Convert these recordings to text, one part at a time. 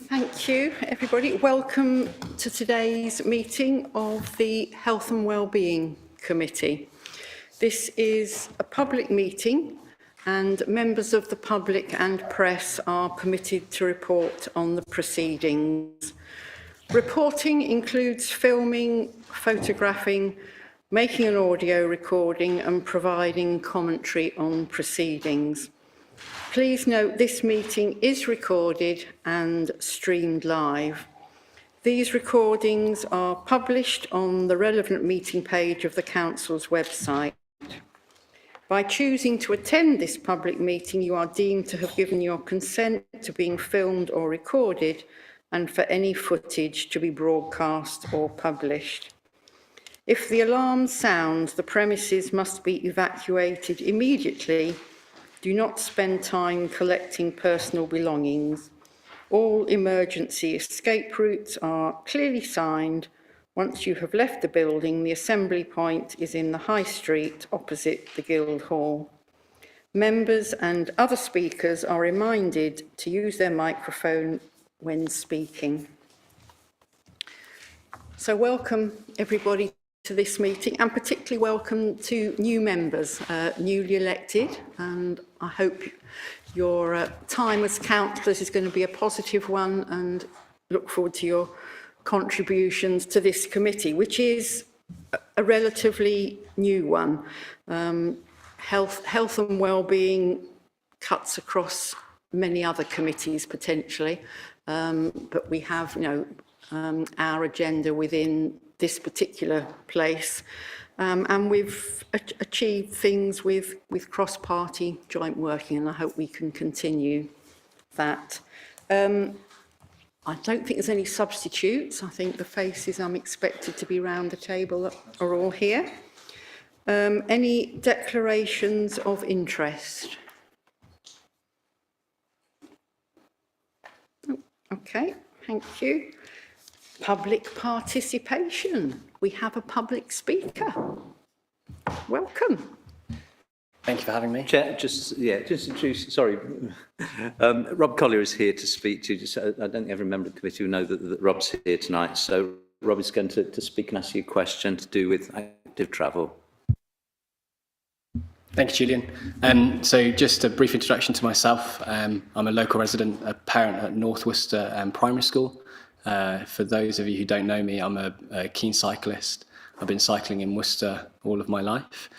Thank you, everybody. Welcome to today's meeting of the Health and Wellbeing Committee. This is a public meeting and members of the public and press are permitted to report on the proceedings. Reporting includes filming, photographing, making an audio recording and providing commentary on proceedings. Please note this meeting is recorded and streamed live. These recordings are published on the relevant meeting page of the Council's website. By choosing to attend this public meeting, you are deemed to have given your consent to being filmed or recorded and for any footage to be broadcast or published. If the alarm sounds, the premises must be evacuated immediately. Do not spend time collecting personal belongings. All emergency escape routes are clearly signed. Once you have left the building, the assembly point is in the High Street opposite the Guildhall. Members and other speakers are reminded to use their microphone when speaking. So welcome everybody to this meeting, and particularly welcome to new members, newly elected, and I hope your time as councillors is going to be a positive one, and look forward to your contributions to this committee, which is a relatively new one. Health and wellbeing cuts across many other committees potentially, but we have, our agenda within this particular place, and we've achieved things with cross-party joint working, and I hope we can continue that. I don't think there's any substitutes. I think the faces I'm expected to be round the table are all here. Any declarations of interest? Oh, okay, thank you. Public participation. We have a public speaker. Welcome. Thank you for having me. Chair, just introduce, sorry. Rob Collier is here to speak to you. I don't think every member of the committee will know that Rob's here tonight. So Rob is going to speak and ask you a question to do with active travel. Thank you, Julian. So just a brief introduction to myself. I'm a local resident, a parent at North Worcester Primary School. For those of you who don't know me, I'm a keen cyclist. I've been cycling in Worcester all of my life,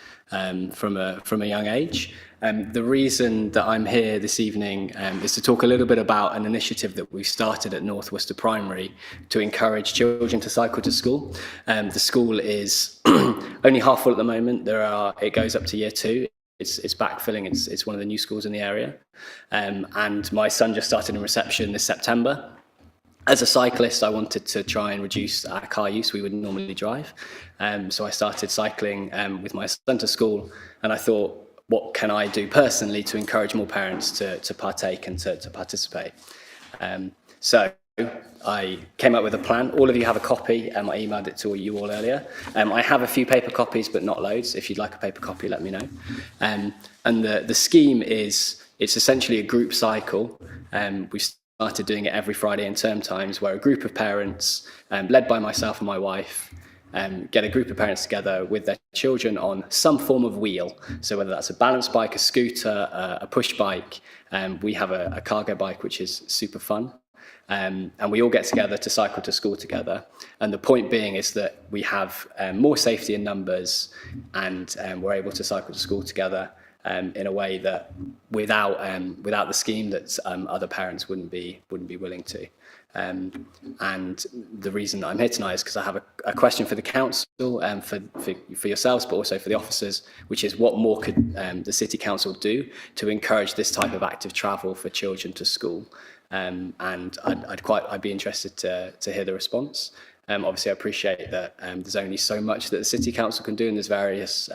from a young age. The reason that I'm here this evening is to talk a little bit about an initiative that we started at North Worcester Primary to encourage children to cycle to school. The school is only half full at the moment. It goes up to year 2. It's backfilling. It's one of the new schools in the area, and my son just started in reception this September. As a cyclist, I wanted to try and reduce our car use. We would normally drive. So I started cycling with my son to school, and I thought, what can I do personally to encourage more parents to partake and to participate? So I came up with a plan. All of you have a copy. I emailed it to you all earlier. I have a few paper copies, but not loads. If you'd like a paper copy, let me know. And the scheme is, it's essentially a group cycle. We started doing it every Friday in term times, where a group of parents, led by myself and my wife, get a group of parents together with their children on some form of wheel. So whether that's a balance bike, a scooter, a push bike, we have a cargo bike, which is super fun. And we all get together to cycle to school together. And the point being is that we have more safety in numbers, and we're able to cycle to school together in a way that without the scheme that other parents wouldn't be willing to. And the reason that I'm here tonight is because I have a question for the council, for yourselves, but also for the officers, which is what more could the city council do to encourage this type of active travel for children to school? And I'd be interested to hear the response. Obviously, I appreciate that there's only so much that the City Council can do, and there's various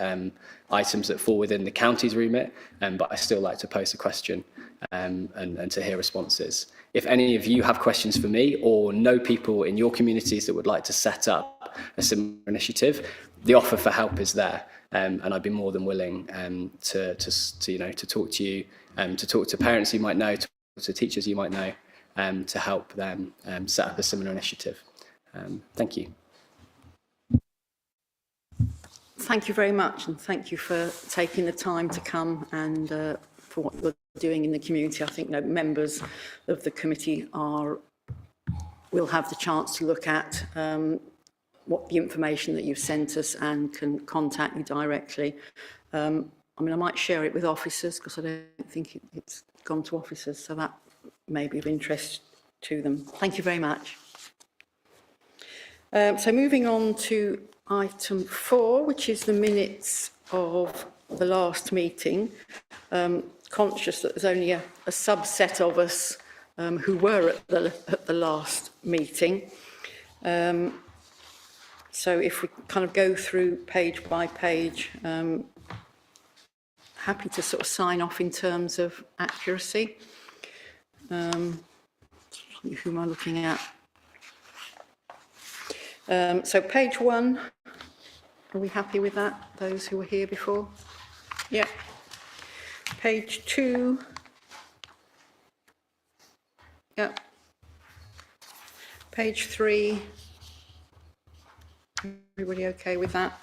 items that fall within the county's remit, but I still like to pose a question and to hear responses. If any of you have questions for me or know people in your communities that would like to set up a similar initiative, the offer for help is there, and I'd be more than willing to talk to you, to talk to parents you might know, to teachers you might know, to help them set up a similar initiative. Thank you. Thank you very much, and thank you for taking the time to come and for what you're doing in the community. I think members of the committee will have the chance to look at what the information that you've sent us and can contact you directly. I mean, I might share it with officers because I don't think it's gone to officers, so that may be of interest to them. Thank you very much. So moving on to item 4, which is the minutes of the last meeting. Conscious that there's only a subset of us who were at the last meeting. So if we kind of go through page by page, happy to sort of sign off in terms of accuracy. Who am I looking at? So page 1, are we happy with that? Those who were here before? Yeah. Page 2. Yeah. Page 3. Everybody okay with that?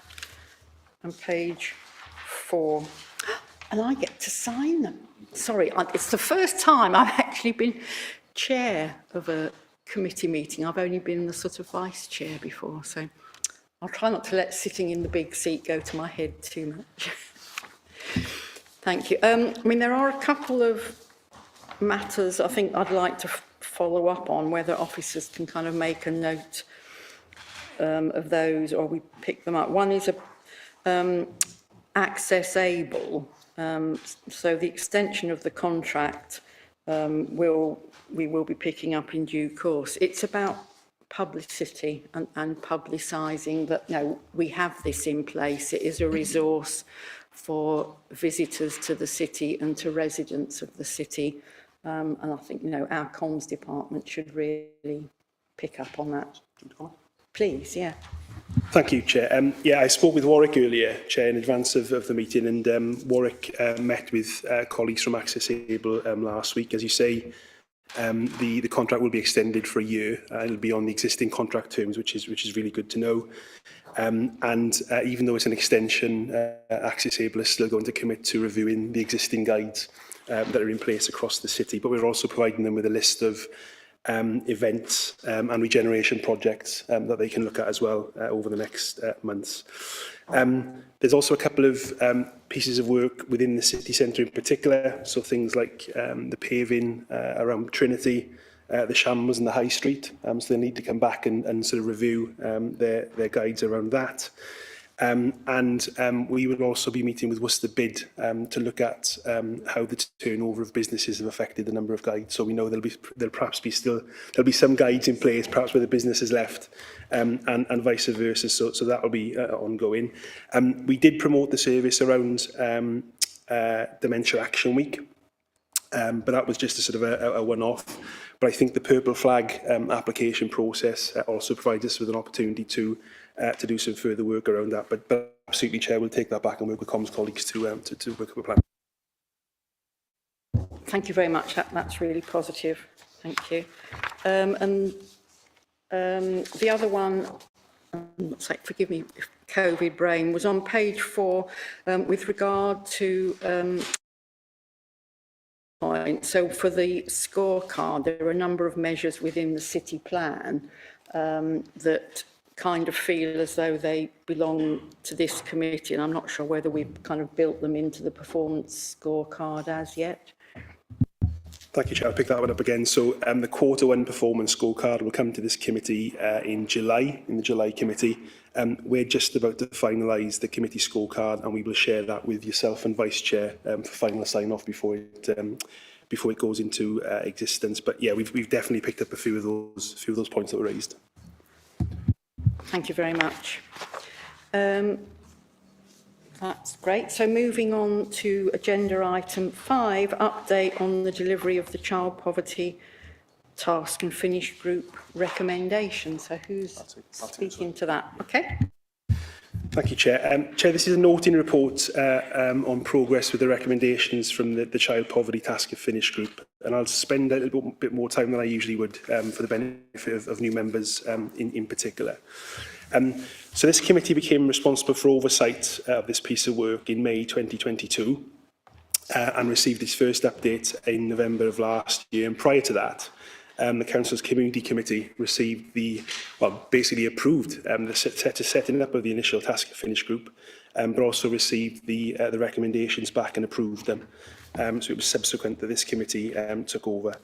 And page 4. And I get to sign them. Sorry, it's the first time I've actually been chair of a committee meeting. I've only been the sort of vice chair before, so I'll try not to let sitting in the big seat go to my head too much. Thank you. I mean, there are a couple of matters I think I'd like to follow up on, whether officers can kind of make a note of those or we pick them up. One is access able. So the extension of the contract we will be picking up in due course. It's about publicity and publicising that we have this in place. It is a resource for visitors to the city and to residents of the city. And I think our comms department should really pick up on that. Please, yeah. Thank you, Chair. Yeah, I spoke with Warwick earlier, Chair, in advance of the meeting, and Warwick met with colleagues from Access Able last week. As you say, the contract will be extended for a year. It'll be on the existing contract terms, which is really good to know. And even though it's an extension, Access Able is still going to commit to reviewing the existing guides that are in place across the city. But we're also providing them with a list of events and regeneration projects that they can look at as well over the next months. There's also a couple of pieces of work within the city centre in particular, so things like the paving around Trinity, the Shambles and the High Street, so they need to come back and sort of review their guides around that. And we will also be meeting with Worcester Bid to look at how the turnover of businesses have affected the number of guides. So we know there'll perhaps be some guides in place, perhaps where the business is left, and vice versa. So that will be ongoing. We did promote the service around Dementia Action Week, but that was just a sort of a one-off. But I think the Purple Flag application process also provides us with an opportunity to do some further work around that. But absolutely, Chair, we'll take that back and work with comms colleagues to work up a plan. Thank you very much. That's really positive. Thank you. And the other one, forgive me, COVID brain, was on page 4 with regard to so for the scorecard, there are a number of measures within the city plan that kind of feel as though they belong to this committee, and I'm not sure whether we've kind of built them into the performance scorecard as yet. Thank you, Chair. I'll pick that one up again. So the Q1 performance scorecard will come to this committee in July, in the July committee. We're just about to finalise the committee scorecard, and we will share that with yourself and Vice Chair for final sign-off before it goes into existence. But yeah, we've definitely picked up a few of those points that were raised. Thank you very much. That's great. So moving on to agenda item 5, update on the delivery of the child poverty task and finish group recommendation. So who's speaking to that? Okay. Thank you, Chair. Chair, this is a noting report on progress with the recommendations from the Child Poverty Task and Finish Group and I'll spend a little bit more time than I usually would for the benefit of new members in particular. So this committee became responsible for oversight of this piece of work in May 2022 and received its first update in November of last year. And prior to that, the Council's Community Committee received basically approved the setting up of the initial task finish group, but also received the recommendations back and approved them. So it was subsequent that this committee took over.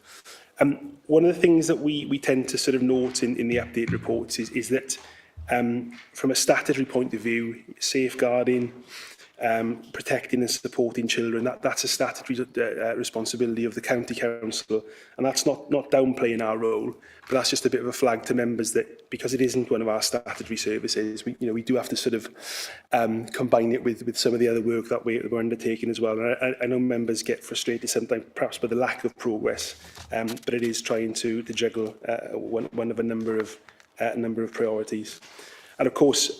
One of the things that we tend to sort of note in the update reports is that from a statutory point of view, safeguarding, protecting and supporting children, that's a statutory responsibility of the County Council, and that's not downplaying our role, but that's just a bit of a flag to members that because it isn't one of our statutory services, we do have to sort of combine it with some of the other work that we're undertaking as well. And I know members get frustrated sometimes, perhaps by the lack of progress, but it is trying to juggle one of a number of priorities. And of course,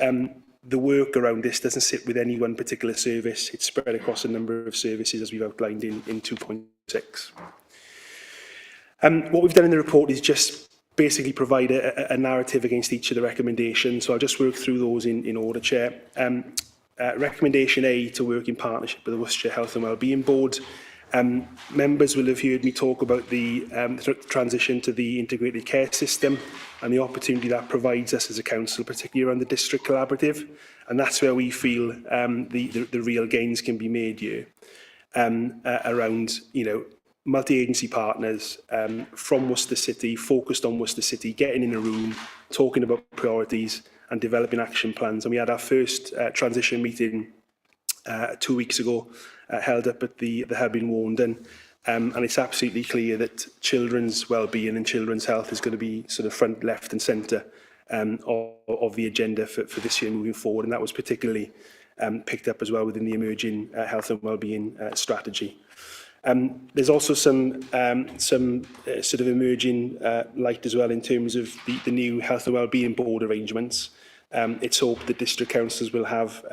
the work around this doesn't sit with any one particular service. It's spread across a number of services, as we've outlined in 2.6. What we've done in the report is just basically provide a narrative against each of the recommendations. So I'll just work through those in order, Chair. Recommendation A, to work in partnership with the Worcestershire Health and Wellbeing Board. Members will have heard me talk about the transition to the integrated care system and the opportunity that provides us as a council, particularly around the district collaborative, and that's where we feel the real gains can be made here, around multi-agency partners from Worcester City, focused on Worcester City, getting in a room, talking about priorities and developing action plans. And we had our first transition meeting 2 weeks ago, held up at the hub in Warndon, and it's absolutely clear that children's well-being and children's health is going to be sort of front, left and centre of the agenda for this year moving forward, and that was particularly picked up as well within the emerging health and well-being strategy. There's also some sort of emerging light as well in terms of the new health and wellbeing board arrangements. It's hoped that district councils will have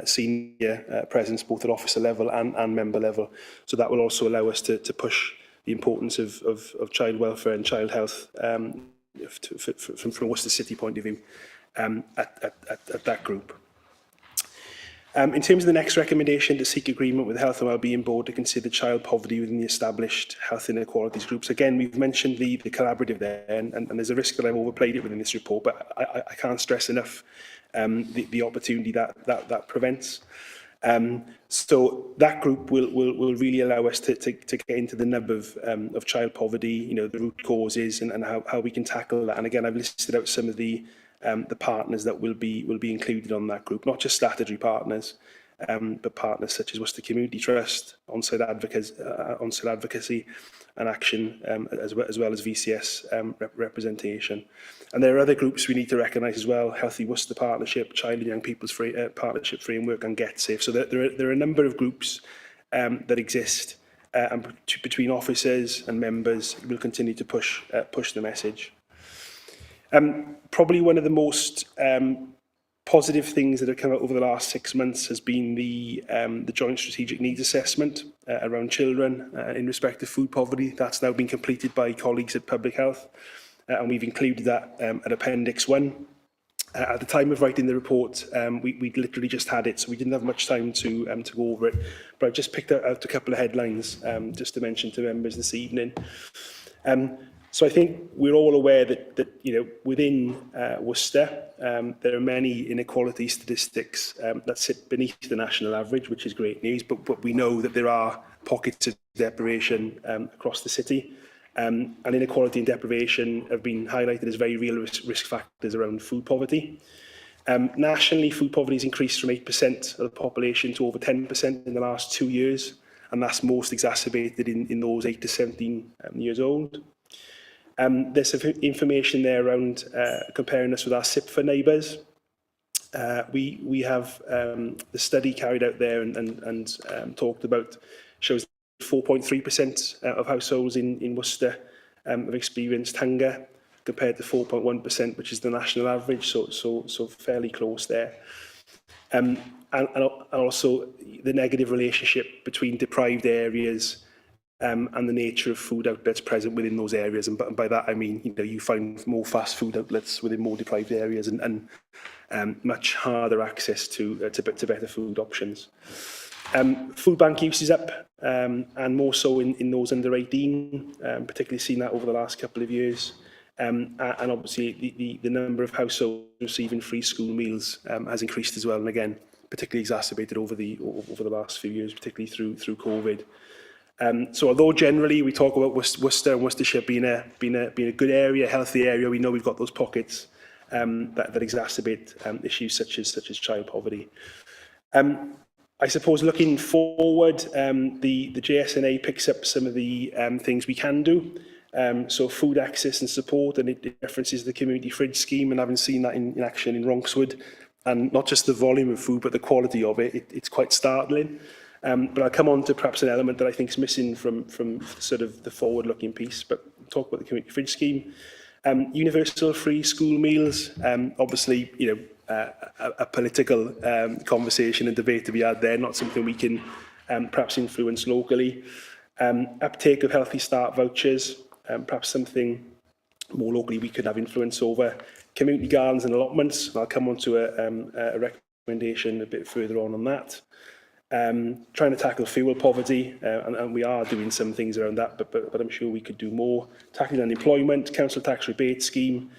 senior presence both at officer level and member level. So that will also allow us to push the importance of child welfare and child health from Worcester City point of view at that group. In terms of the next recommendation, to seek agreement with the Health and Wellbeing Board to consider child poverty within the established health inequalities groups. Again, we've mentioned the collaborative there, and there's a risk that I've overplayed it within this report, but I can't stress enough the opportunity that prevents. So that group will really allow us to get into the nub of child poverty, the root causes and how we can tackle that. And again, I've listed out some of the partners that will be included on that group, not just statutory partners, but partners such as Worcester Community Trust, on-site advocacy and action, as well as VCS representation. And there are other groups we need to recognise as well: Healthy Worcester Partnership, Child and Young People's Partnership Framework, and Get Safe. So there are a number of groups that exist, and between officers and members, we'll continue to push the message. Probably one of the most positive things that have come out over the last 6 months has been the Joint Strategic Needs Assessment around children in respect of food poverty. That's now been completed by colleagues at Public Health, and we've included that at Appendix 1. At the time of writing the report, we'd literally just had it, so we didn't have much time to go over it. But I've just picked out a couple of headlines just to mention to members this evening. So I think we're all aware that within Worcester, there are many inequality statistics that sit beneath the national average, which is great news, but we know that there are pockets of deprivation across the city. And inequality and deprivation have been highlighted as very real risk factors around food poverty. Nationally, food poverty has increased from 8% of the population to over 10% in the last 2 years, and that's most exacerbated in those 8 to 17 years old. There's some information there around comparing us with our SIPFA neighbours. We have the study carried out there and talked about shows 4.3% of households in Worcester have experienced hunger, compared to 4.1%, which is the national average. So fairly close there. And also the negative relationship between deprived areas and the nature of food outlets present within those areas. And by that, I mean, you find more fast food outlets within more deprived areas and much harder access to better food options. Food bank use is up, and more so in those under 18, particularly seen that over the last couple of years. And obviously the number of households receiving free school meals has increased as well, and again, particularly exacerbated over the last few years, particularly through COVID. So although generally we talk about Worcester and Worcestershire being a good area, a healthy area, we know we've got those pockets that exacerbate issues such as child poverty. I suppose looking forward, the JSNA picks up some of the things we can do. So food access and support, and it references the community fridge scheme, and having seen that in action in Ronkswood, and not just the volume of food, but the quality of it, it's quite startling. But I'll come on to perhaps an element that I think is missing from sort of the forward-looking piece, but talk about the community fridge scheme. Universal free school meals, obviously, a political conversation and debate to be had there, not something we can perhaps influence locally. Uptake of Healthy Start vouchers, perhaps something more locally we could have influence over. Community gardens and allotments, and I'll come on to a recommendation a bit further on that. Trying to tackle fuel poverty, and we are doing some things around that, but I'm sure we could do more. Tackling unemployment, council tax rebate scheme,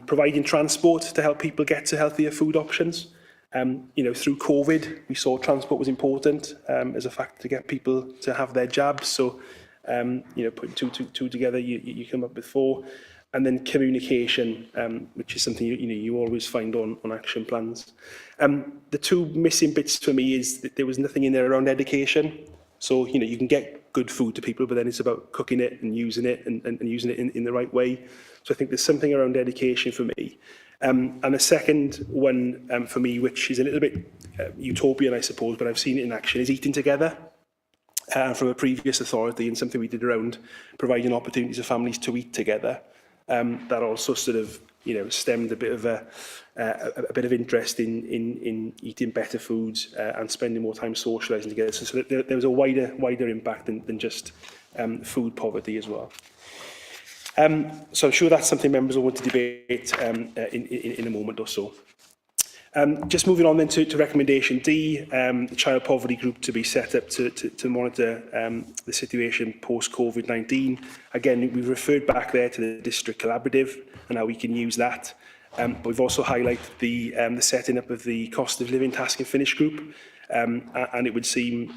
providing transport to help people get to healthier food options. Through COVID, we saw transport was important as a factor to get people to have their jabs. So, putting two together, you come up with 4. And then communication, which is something you always find on action plans. The 2 missing bits for me is that there was nothing in there around education. So you can get good food to people, but then it's about cooking it and using it and using it in the right way. So I think there's something around education for me. And the second one for me, which is a little bit utopian, I suppose, but I've seen it in action, is eating together. From a previous authority, and something we did around providing opportunities for families to eat together. That also sort of stemmed a bit of interest in eating better foods and spending more time socialising together. So there was a wider impact than just food poverty as well. So I'm sure that's something members will want to debate in a moment or so. Just moving on then to recommendation D, the child poverty group to be set up to monitor the situation post-COVID-19. Again, we've referred back there to the district collaborative and how we can use that. But we've also highlighted the setting up of the cost of living task and finish group, and it would seem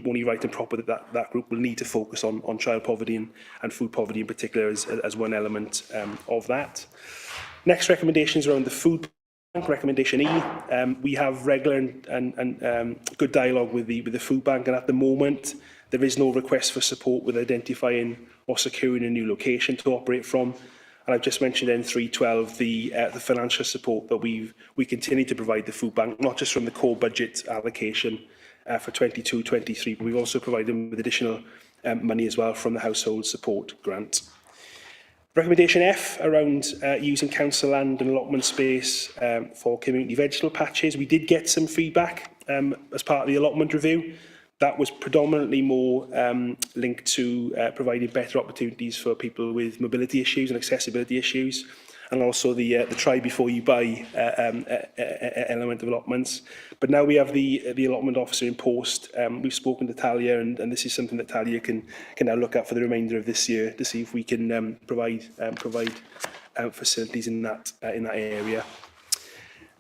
only right and proper that group will need to focus on child poverty and food poverty in particular as one element of that. Next recommendations around the food bank, recommendation E. We have regular and good dialogue with the food bank, and at the moment there is no request for support with identifying or securing a new location to operate from. And I've just mentioned in 312 the financial support that we continue to provide the food bank, not just from the core budget allocation for 22-23, but we've also provided them with additional money as well from the household support grant. Recommendation F around using council land and allotment space for community vegetable patches. We did get some feedback as part of the allotment review. That was predominantly more linked to providing better opportunities for people with mobility issues and accessibility issues, and also the try before you buy element of allotments. But now we have the allotment officer in post. We've spoken to Talia, and this is something that Talia can now look at for the remainder of this year to see if we can provide facilities in that area.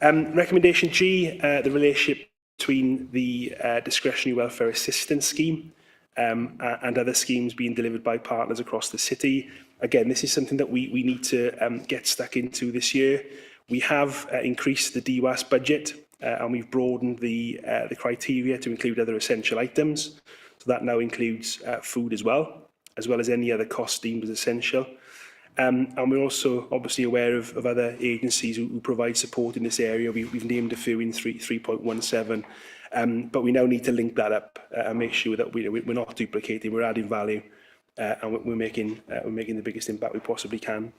Recommendation G, the relationship between the discretionary welfare assistance scheme and other schemes being delivered by partners across the city. Again, this is something that we need to get stuck into this year. We have increased the DWAS budget and we've broadened the criteria to include other essential items. So that now includes food as well as any other cost deemed as essential. And we're also obviously aware of other agencies who provide support in this area. We've named a few in 3.17, but we now need to link that up and make sure that we're not duplicating, we're adding value, and we're making the biggest impact we possibly can. And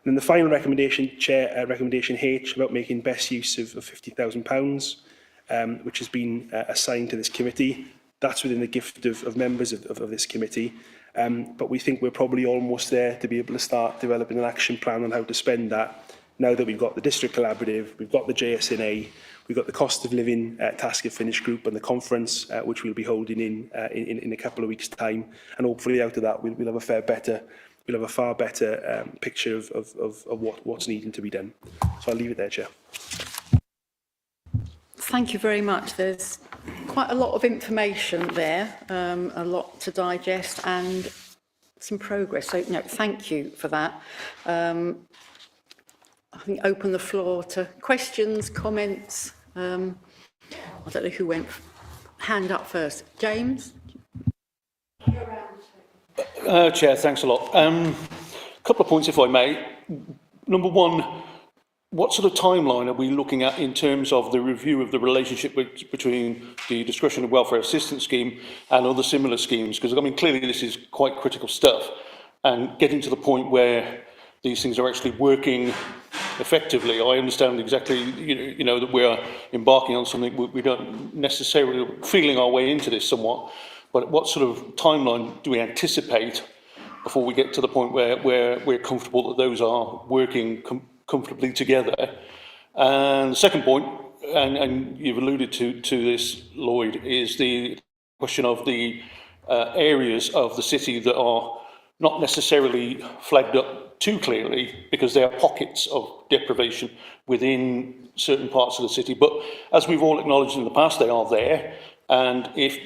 then the final recommendation, Chair, recommendation H, about making best use of £50,000, which has been assigned to this committee. that's within the gift of members of this committee. But we think we're probably almost there to be able to start developing an action plan on how to spend that. Now that we've got the District Collaborative, we've got the JSNA, we've got the Cost of Living Task and Finish Group and the conference, which we'll be holding in a couple of weeks' time. And hopefully out of that, we'll have a far better picture of what's needing to be done. So I'll leave it there, Chair. Thank you very much. There's quite a lot of information there, a lot to digest and some progress. So, no, thank you for that. I think open the floor to questions, comments. I don't know who went hand up first. James? Chair, thanks a lot. Couple of points, if I may. Number one, what sort of timeline are we looking at in terms of the review of the relationship between the discretionary welfare assistance scheme and other similar schemes? Because, I mean, clearly this is quite critical stuff, and getting to the point where these things are actually working effectively. I understand exactly, you know, that we are embarking on something we don't necessarily feeling our way into this somewhat, but what sort of timeline do we anticipate before we get to the point where we're comfortable that those are working comfortably together? And the second point, and you've alluded to this, Lloyd, is the question of the areas of the city that are not necessarily flagged up too clearly because there are pockets of deprivation within certain parts of the city. But as we've all acknowledged in the past, they are there. And if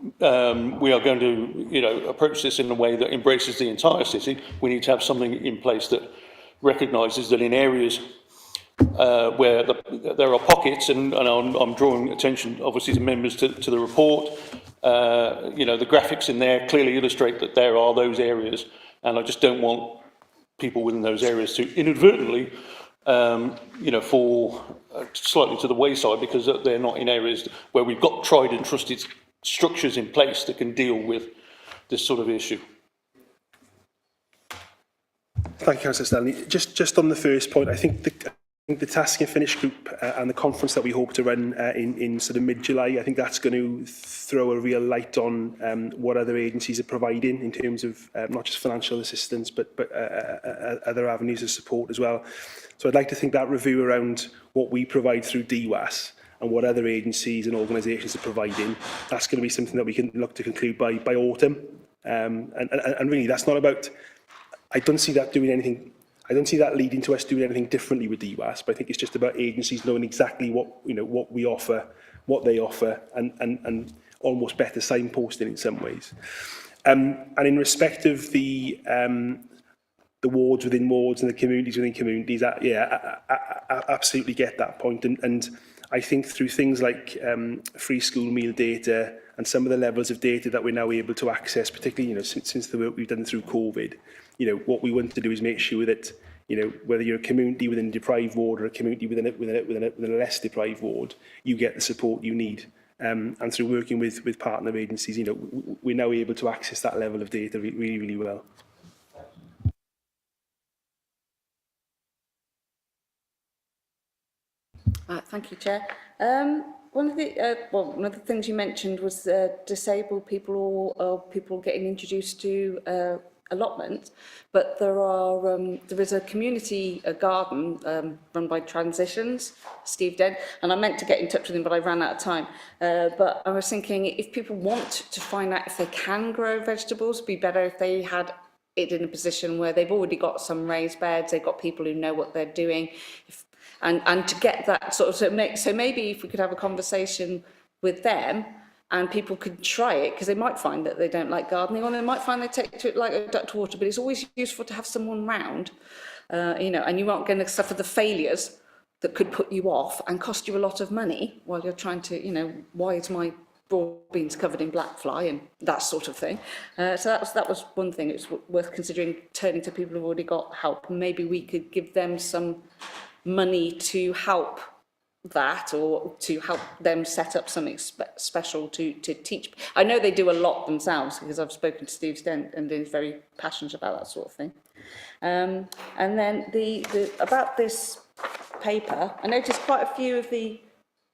we are going to, you know, approach this in a way that embraces the entire city, we need to have something in place that recognises that in areas where there are pockets, and I'm drawing attention, obviously, to members to the report. You know, the graphics in there clearly illustrate that there are those areas, and I just don't want people within those areas to inadvertently, you know, fall slightly to the wayside because they're not in areas where we've got tried and trusted structures in place that can deal with this sort of issue. Thank you, Councillor Stanley. Just on the first point, I think the Task and Finish Group and the conference that we hope to run in sort of mid-July, I think that's going to throw a real light on what other agencies are providing in terms of not just financial assistance, but other avenues of support as well. So I'd like to think that review around what we provide through DWAS and what other agencies and organisations are providing, that's going to be something that we can look to conclude by autumn. And really, that's not about, I don't see that doing anything. I don't see that leading to us doing anything differently with DWAS, but I think it's just about agencies knowing exactly what we offer, what they offer, and almost better signposting in some ways. And in respect of the wards within wards and the communities within communities, I absolutely get that point. And I think through things like free school meal data and some of the levels of data that we're now able to access, particularly since the work we've done through COVID, what we want to do is make sure that whether you're a community within a deprived ward or a community within a less deprived ward, you get the support you need. And through working with partner agencies, we're now able to access that level of data really, really well. Thank you, Chair. One of the things you mentioned was disabled people or people getting introduced to allotment, but there is a community garden run by Transitions, Steve Dent, and I meant to get in touch with him, but I ran out of time. But I was thinking, if people want to find out if they can grow vegetables, it'd be better if they had it in a position where they've already got some raised beds, they've got people who know what they're doing. And to get that sort of, so maybe if we could have a conversation with them and people could try it, because they might find that they don't like gardening, or they might find they take to it like a duck to water, but it's always useful to have someone round, and you aren't going to suffer the failures that could put you off and cost you a lot of money while you're trying to, why is my broad beans covered in black fly and that sort of thing. So that was one thing. It's worth considering, turning to people who've already got help. Maybe we could give them some money to help that, or to help them set up something special to teach. I know they do a lot themselves, because I've spoken to Steve Stent and he's very passionate about that sort of thing. And then the about this paper, I noticed quite a few of the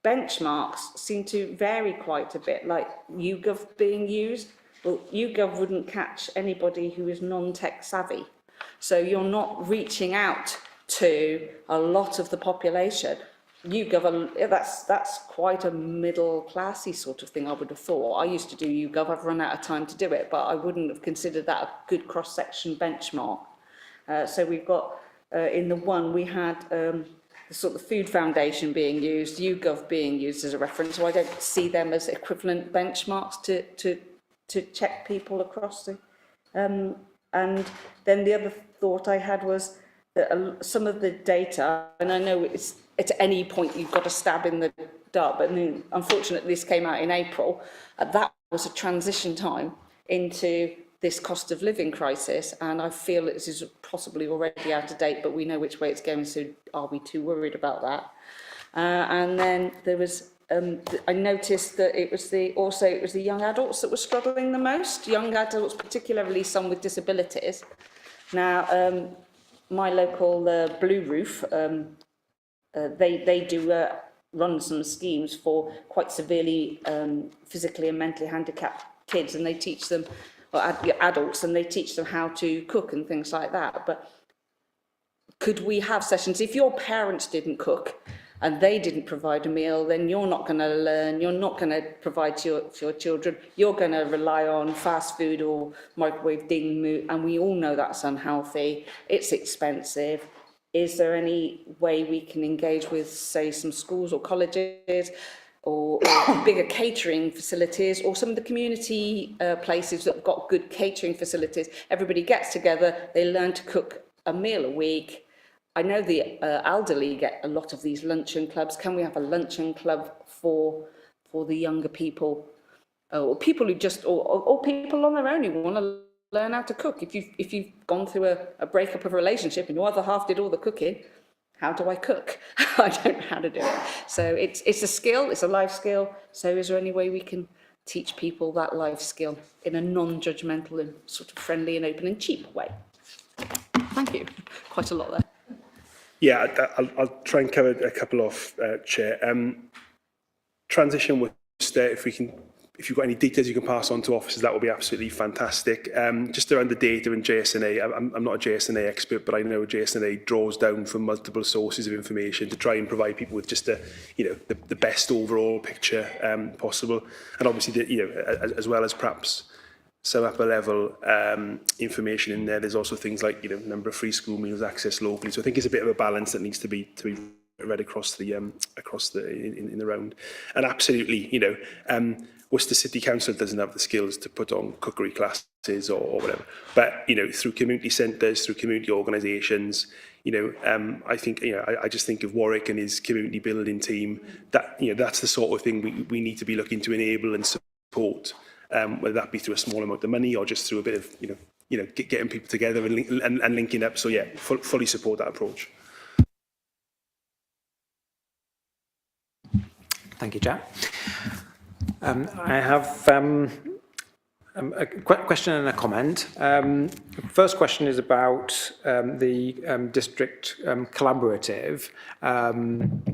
benchmarks seem to vary quite a bit, like YouGov being used. Well, YouGov wouldn't catch anybody who is non-tech savvy. So you're not reaching out to a lot of the population. YouGov, that's quite a middle classy sort of thing, I would have thought. I used to do YouGov, I've run out of time to do it, but I wouldn't have considered that a good cross-section benchmark. So we've got, in the one, we had the sort of Food Foundation being used, YouGov being used as a reference, so I don't see them as equivalent benchmarks to check people across the... and then the other thought I had was that some of the data, and I know it's at any point you've got to stab in the dark, but unfortunately this came out in April. That was a transition time into this cost of living crisis, and I feel this is possibly already out of date, but we know which way it's going, so are we too worried about that? And then there was, I noticed that it was the young adults that were struggling the most, young adults, particularly some with disabilities. Now, my local Blue Roof, they do run some schemes for quite severely physically and mentally handicapped kids, and they teach them, or adults, and they teach them how to cook and things like that. But could we have sessions, if your parents didn't cook and they didn't provide a meal, then you're not going to learn, you're not going to provide to your children, you're going to rely on fast food or microwave ding, and we all know that's unhealthy, it's expensive. Is there any way we can engage with, say, some schools or colleges, or bigger catering facilities, or some of the community places that have got good catering facilities? Everybody gets together, they learn to cook a meal a week. I know the elderly get a lot of these luncheon clubs. Can we have a luncheon club for the younger people, or people who just, or people on their own who want to learn how to cook? If you've gone through a breakup of a relationship and your other half did all the cooking, how do I cook? I don't know how to do it. So it's a skill, it's a life skill. So is there any way we can teach people that life skill in a non-judgmental and sort of friendly and open and cheap way? Thank you. Quite a lot there. Yeah, I'll try and cover a couple off, Chair. Transition Worcester, if you've got any details you can pass on to officers, that would be absolutely fantastic. Just around the data in JSNA, I'm not a JSNA expert, but I know JSNA draws down from multiple sources of information to try and provide people with just the best overall picture possible. And obviously, as well as perhaps some upper level information in there, there's also things like number of free school meals accessed locally. So I think it's a bit of a balance that needs to be read across the in the round. And absolutely, Worcester City Council doesn't have the skills to put on cookery classes or whatever, but through community centres, through community organisations, I think I just think of Warwick and his community building team. That that's the sort of thing we need to be looking to enable and support. Whether that be through a small amount of money or just through a bit of getting people together and linking up. So yeah, fully support that approach. Thank you, Jack. I have a question and a comment. First question is about the district collaborative,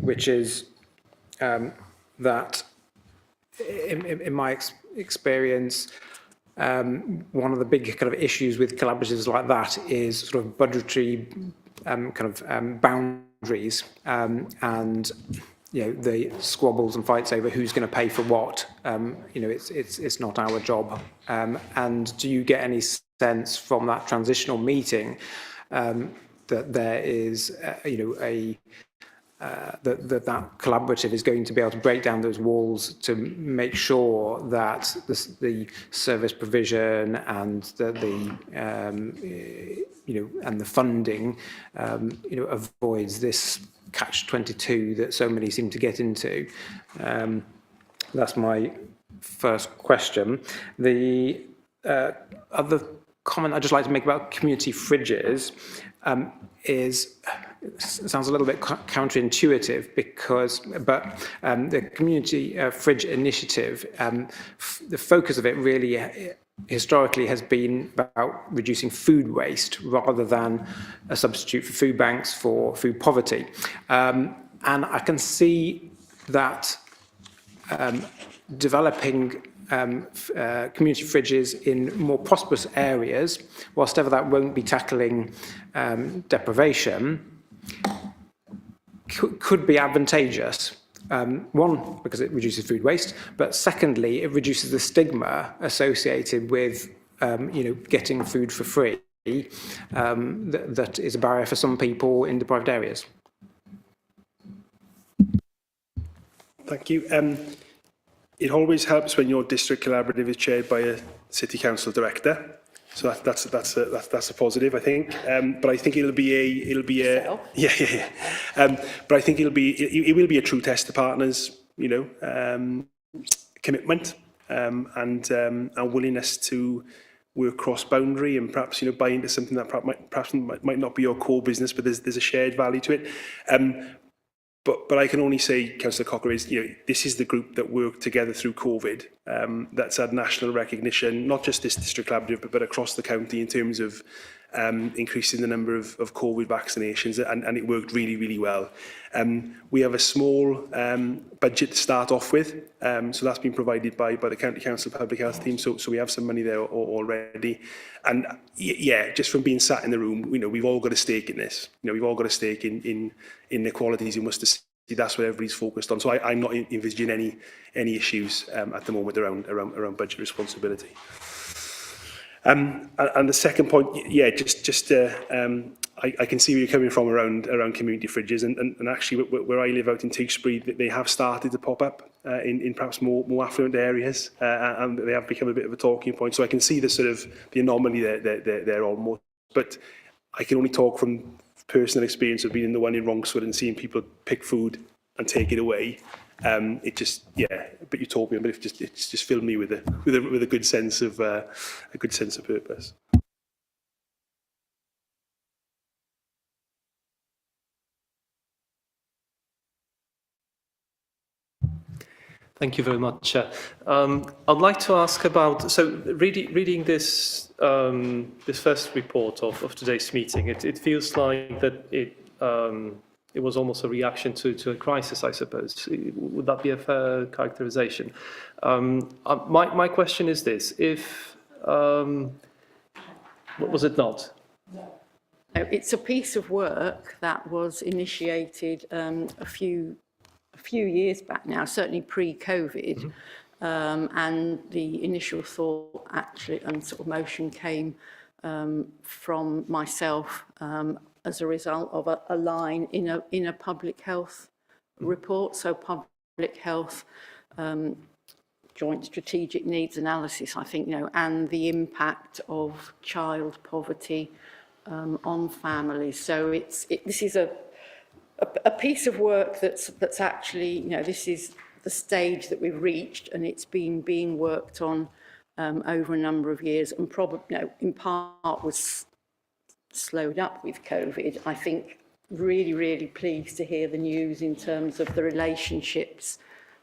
which is that in my experience, one of the big kind of issues with collaboratives like that is sort of budgetary boundaries and the squabbles and fights over who's going to pay for what. It's not our job. And do you get any sense from that transitional meeting that there is that collaborative is going to be able to break down those walls to make sure that the service provision and and the funding avoids this catch-22 that so many seem to get into? That's my first question. The other comment I'd just like to make about community fridges is, it sounds a little bit counterintuitive but the community fridge initiative, the focus of it really historically has been about reducing food waste rather than a substitute for food banks for food poverty. And I can see that developing community fridges in more prosperous areas, whilst ever that won't be tackling deprivation, could be advantageous. One, because it reduces food waste, but secondly, it reduces the stigma associated with getting food for free. That is a barrier for some people in deprived areas. Thank you. It always helps when your district collaborative is chaired by a city council director. So that's a positive, I think. But I think it'll be a but I think it will be a true test of partners, commitment and willingness to work cross-boundary and perhaps buy into something that perhaps might not be your core business, but there's a shared value to it. But I can only say, Councillor Cocker, this is the group that worked together through COVID. That's had national recognition, not just this district collaborative, but across the county in terms of increasing the number of COVID vaccinations, and it worked really, really well. We have a small budget to start off with, so that's been provided by the County Council Public Health team, so we have some money there already. And just from being sat in the room, we've all got a stake in this. We've all got a stake in inequalities in Worcester City. That's what everybody's focused on. So I'm not envisaging any issues at the moment around budget responsibility. And the second point, I can see where you're coming from around community fridges, and actually where I live out in Tewkesbury, they have started to pop up in perhaps more affluent areas, and they have become a bit of a talking point. So I can see the anomaly there almost, but I can only talk from personal experience of being in the one in Rongswood and seeing people pick food and take it away. It just, a bit utopian, but it's just filled me with a good sense of purpose. Thank you very much, Chair. I'd like to ask about, so reading this this first report of today's meeting, it feels like that it was almost a reaction to a crisis, I suppose. Would that be a fair characterization? My question is this: was it not? It's a piece of work that was initiated a few years back now, certainly pre-COVID, and the initial thought actually and sort of motion came from myself as a result of a line in a public health report. So public health joint strategic needs analysis, I think, and the impact of child poverty on families. So this is a piece of work that's actually, this is the stage that we've reached, and it's been being worked on over a number of years, and probably, in part was slowed up with COVID. I think really, really pleased to hear the news in terms of the relationships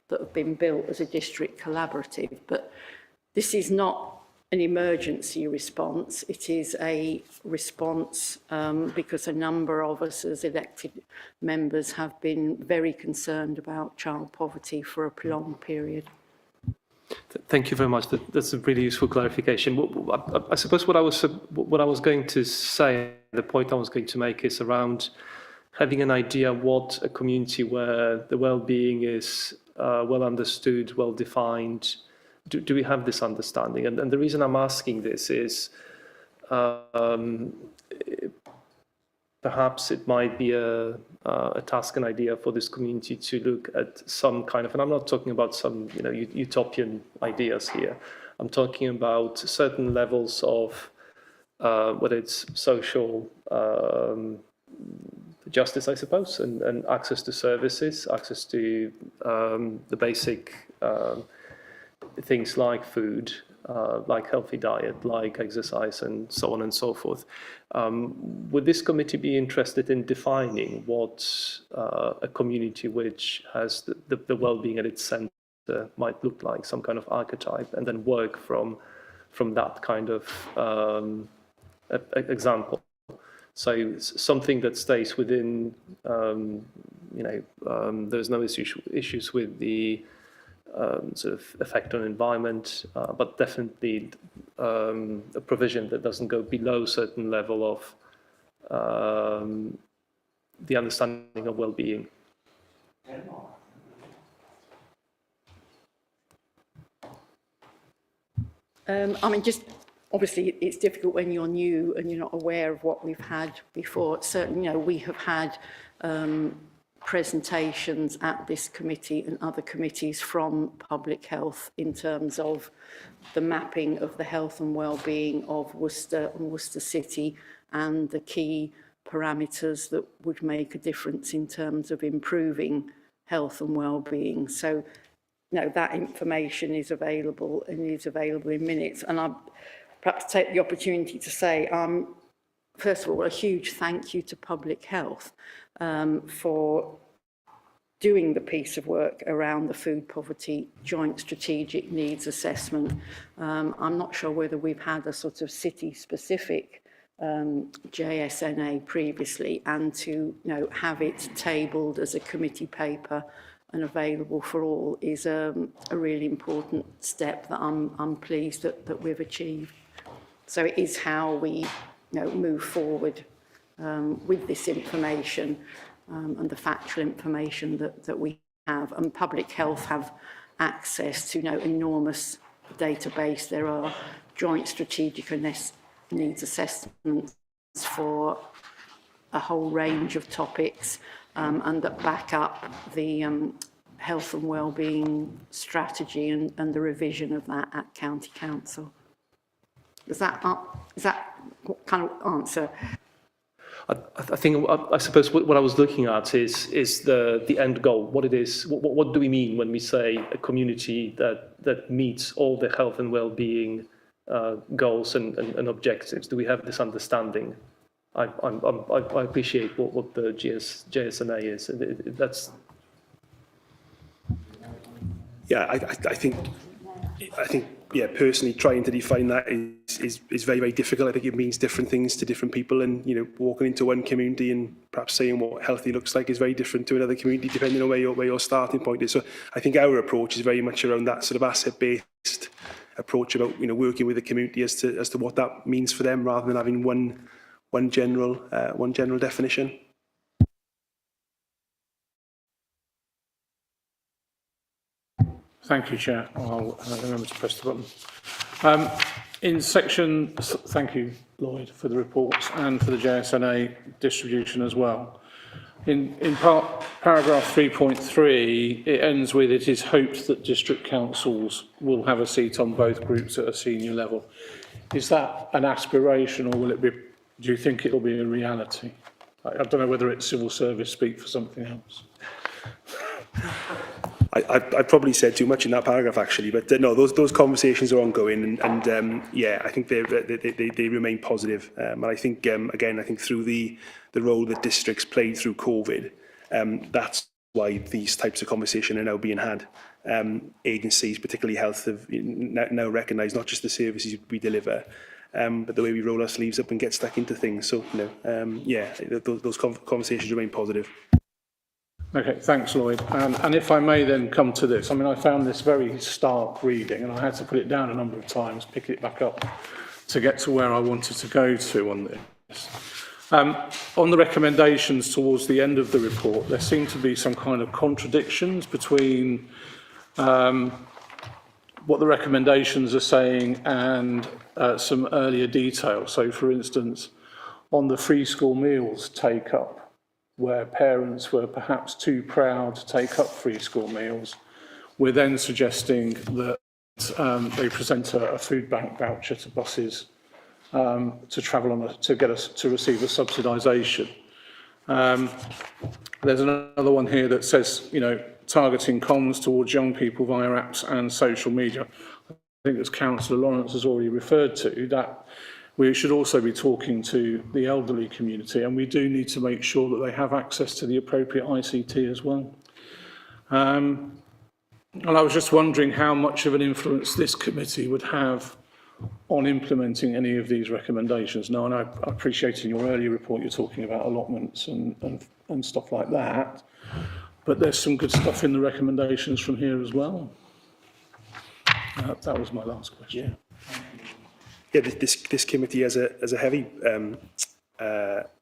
that have been built as a district collaborative. But this is not an emergency response. It is a response because a number of us as elected members have been very concerned about child poverty for a prolonged period. Thank you very much. That's a really useful clarification. I suppose what I was going to say, the point I was going to make is around having an idea what a community where the well-being is well understood, well defined. Do we have this understanding? And the reason I'm asking this is perhaps it might be a task and idea for this community to look at some kind of, and I'm not talking about some utopian ideas here. I'm talking about certain levels of whether it's social justice, I suppose, and access to services, access to the basic things like food, like healthy diet, like exercise, and so on and so forth. Would this committee be interested in defining what a community which has the well-being at its centre might look like, some kind of archetype, and then work from that kind of example? So something that stays within, there's no issues with the sort of effect on environment, but definitely a provision that doesn't go below a certain level of the understanding of well-being. I mean, just obviously it's difficult when you're new and you're not aware of what we've had before. Certainly, you know, we have had presentations at this committee and other committees from public health in terms of the mapping of the health and well-being of Worcester and Worcester City and the key parameters that would make a difference in terms of improving health and well-being. So, you know, that information is available and is available in minutes. And I perhaps take the opportunity to say, first of all, a huge thank you to Public Health for doing the piece of work around the food poverty joint strategic needs assessment. I'm not sure whether we've had a sort of city-specific JSNA previously, and to, you know, have it tabled as a committee paper and available for all is a really important step that I'm pleased that we've achieved. So it is how we, you know, move forward with this information and the factual information that we have. And Public Health have access to, you know, enormous database. There are joint strategic needs assessments for a whole range of topics and that back up the health and wellbeing strategy and the revision of that at County Council. Is that what kind of answer? I think, I suppose what I was looking at is the end goal, what it is, what do we mean when we say a community that meets all the health and well-being goals and objectives? Do we have this understanding? I appreciate what the JSNA is. That's. Yeah, I think, yeah, personally trying to define that is very, very difficult. I think it means different things to different people, and, you know, walking into one community and perhaps saying what healthy looks like is very different to another community depending on where your starting point is. So I think our approach is very much around that sort of asset-based approach about, you know, working with the community as to what that means for them, rather than having one general definition. Thank you, Chair. I'll remember to press the button. In section, thank you, Lloyd, for the reports and for the JSNA distribution as well. In paragraph 3.3, it ends with, it is hoped that district councils will have a seat on both groups at a senior level. Is that an aspiration, or will it be, do you think it'll be a reality? I don't know whether it's civil service speak for something else. I probably said too much in that paragraph, actually, but no, those conversations are ongoing, and yeah, I think they remain positive. And I think again, I think through the role that districts played through COVID, that's why these types of conversation are now being had. Agencies, particularly health, have now recognised not just the services we deliver, but the way we roll our sleeves up and get stuck into things. So, you know, yeah, those conversations remain positive. Okay, thanks, Lloyd. And if I may then come to this, I mean, I found this very stark reading, and I had to put it down a number of times, pick it back up to get to where I wanted to go to on this. On the recommendations towards the end of the report, there seem to be some kind of contradictions between what the recommendations are saying and some earlier detail. So, for instance, on the free school meals take-up, where parents were perhaps too proud to take up free school meals, we're then suggesting that they present a food bank voucher to buses to travel on to get us to receive a subsidisation. There's another one here that says, you know, targeting comms towards young people via apps and social media. I think as Councillor Lawrence has already referred to, that we should also be talking to the elderly community, and we do need to make sure that they have access to the appropriate ICT as well. And I was just wondering how much of an influence this committee would have on implementing any of these recommendations. Now, and I appreciate in your earlier report you're talking about allotments and stuff like that, but there's some good stuff in the recommendations from here as well. That was my last question. Yeah, this committee has a heavy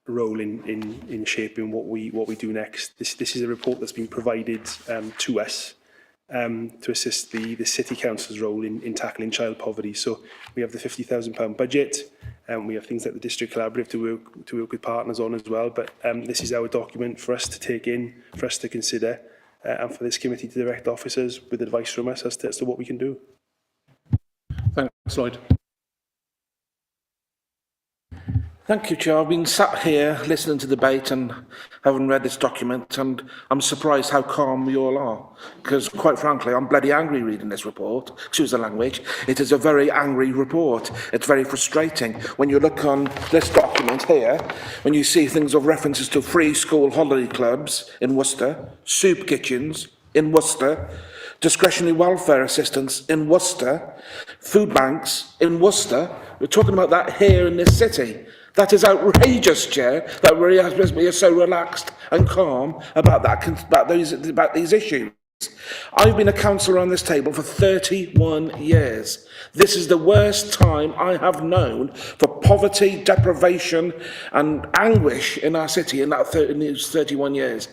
role in shaping what we do next. This is a report that's been provided to us to assist the City Council's role in tackling child poverty. So we have the £50,000 budget, and we have things like the District Collaborative to work with partners on as well. But this is our document for us to take in, for us to consider, and for this committee to direct officers with advice from us as to what we can do. Thanks, Lloyd. Thank you, Chair. I've been sat here listening to the debate and having read this document, and I'm surprised how calm we all are. Because, quite frankly, I'm bloody angry reading this report. Excuse the language. It is a very angry report. It's very frustrating. When you look on this document here, when you see things of references to free school holiday clubs in Worcester, soup kitchens in Worcester, discretionary welfare assistance in Worcester, food banks in Worcester, we're talking about that here in this city. That is outrageous, Chair, that we are so relaxed and calm about these issues. I've been a councillor on this table for 31 years. This is the worst time I have known for poverty, deprivation and anguish in our city in those 31 years.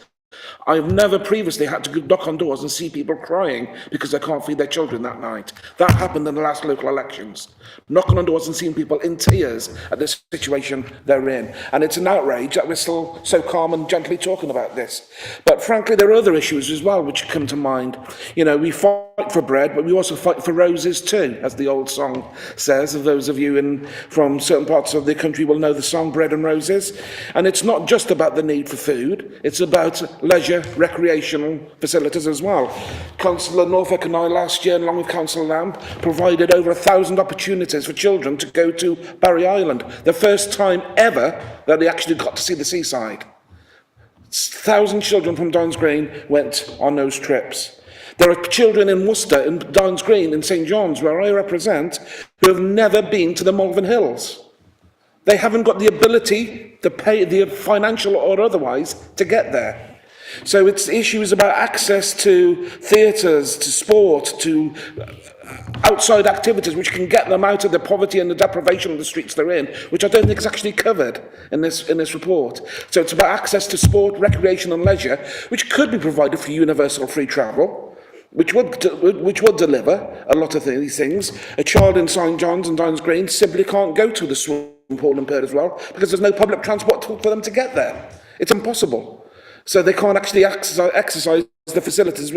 I've never previously had to knock on doors and see people crying because they can't feed their children that night. That happened in the last local elections. Knocking on doors and seeing people in tears at the situation they're in. And it's an outrage that we're still so calm and gently talking about this. But frankly, there are other issues as well which come to mind. You know, we fight for bread, but we also fight for roses too, as the old song says. Those of you from certain parts of the country will know the song Bread and Roses. And it's not just about the need for food, it's about leisure, recreational facilities as well. Councillor Norfolk and I last year, along with Councillor Lamb, provided over 1,000 opportunities for children to go to Barry Island. The first time ever that they actually got to see the seaside. 1,000 children from Downs Green went on those trips. There are children in Worcester, in Downs Green, in St John's, where I represent, who have never been to the Malvern Hills. They haven't got the ability to pay, the financial or otherwise, to get there. So it's issues about access to theatres, to sport, to outside activities which can get them out of the poverty and the deprivation of the streets they're in, which I don't think is actually covered in this report. So it's about access to sport, recreation and leisure, which could be provided for universal free travel, which would deliver a lot of these things. A child in St John's and Downs Green simply can't go to the swimming pool in Perth as well because there's no public transport for them to get there. It's impossible. So they can't actually exercise the facilities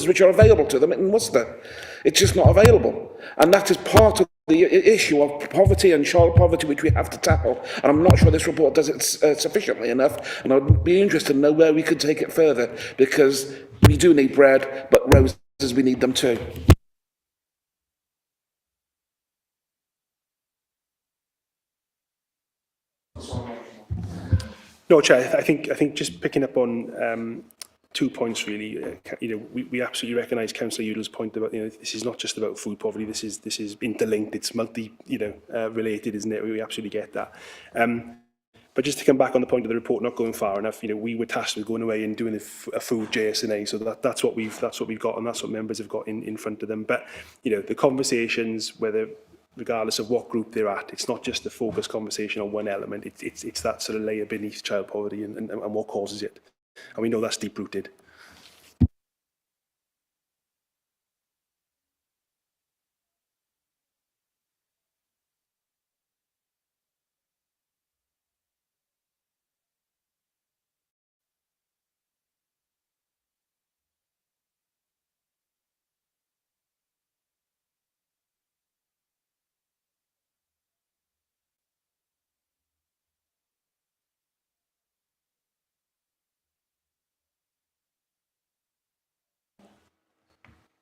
which are available to them in Worcester. It's just not available. And that is part of the issue of poverty and child poverty which we have to tackle. And I'm not sure this report does it sufficiently enough. And I'd be interested to know where we could take it further, because we do need bread, but roses, we need them too. No, Chair, I think just picking up on 2 points really. We absolutely recognise Councillor Udall's point about this is not just about food poverty. This is interlinked. It's related, isn't it? We absolutely get that. But just to come back on the point of the report not going far enough, we were tasked with going away and doing a food JSNA. So that's what we've got, and that's what members have got in front of them. But the conversations, regardless of what group they're at, it's not just a focused conversation on one element. It's that sort of layer beneath child poverty and what causes it. And we know that's deep-rooted.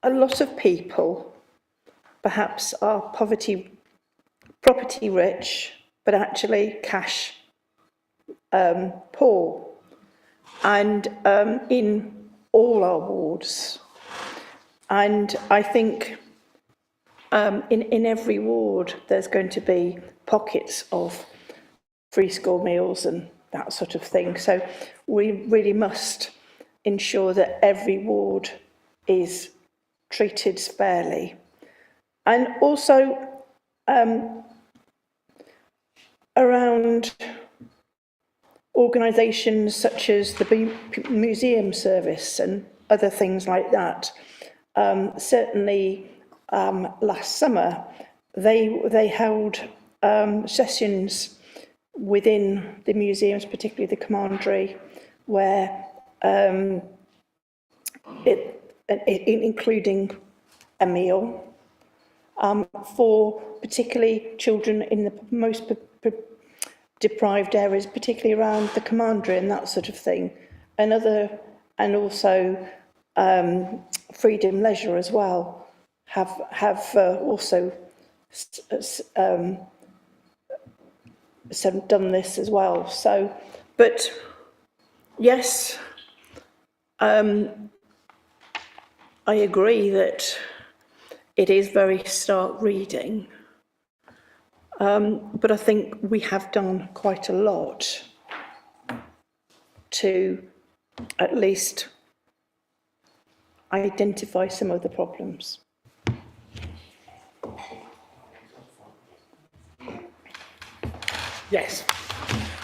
A lot of people perhaps are property rich, but actually cash poor. And in all our wards. And I think in every ward, there's going to be pockets of free school meals and that sort of thing. So we really must ensure that every ward is treated fairly. And also around organisations such as the museum service and other things like that. Certainly last summer, they held sessions within the museums, particularly the commandery, where including a meal for particularly children in the most deprived areas, particularly around the commandery and that sort of thing, and also Freedom Leisure as well have also done this as well. So, but yes, I agree that it is very stark reading, but I think we have done quite a lot to at least identify some of the problems. Yes.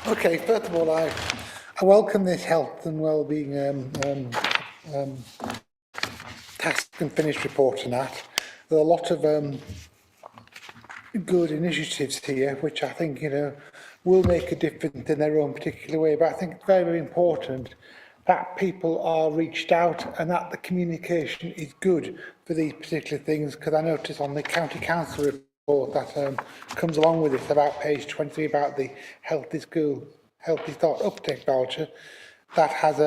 Okay, first of all, I welcome this health and wellbeing task and finished report and that. There are a lot of good initiatives here, which I think, will make a difference in their own particular way. But I think it's very, very important that people are reached out and that the communication is good for these particular things, because I noticed on the County Council report that comes along with it about page 23 about the Healthy School, Healthy Start Uptake voucher, that has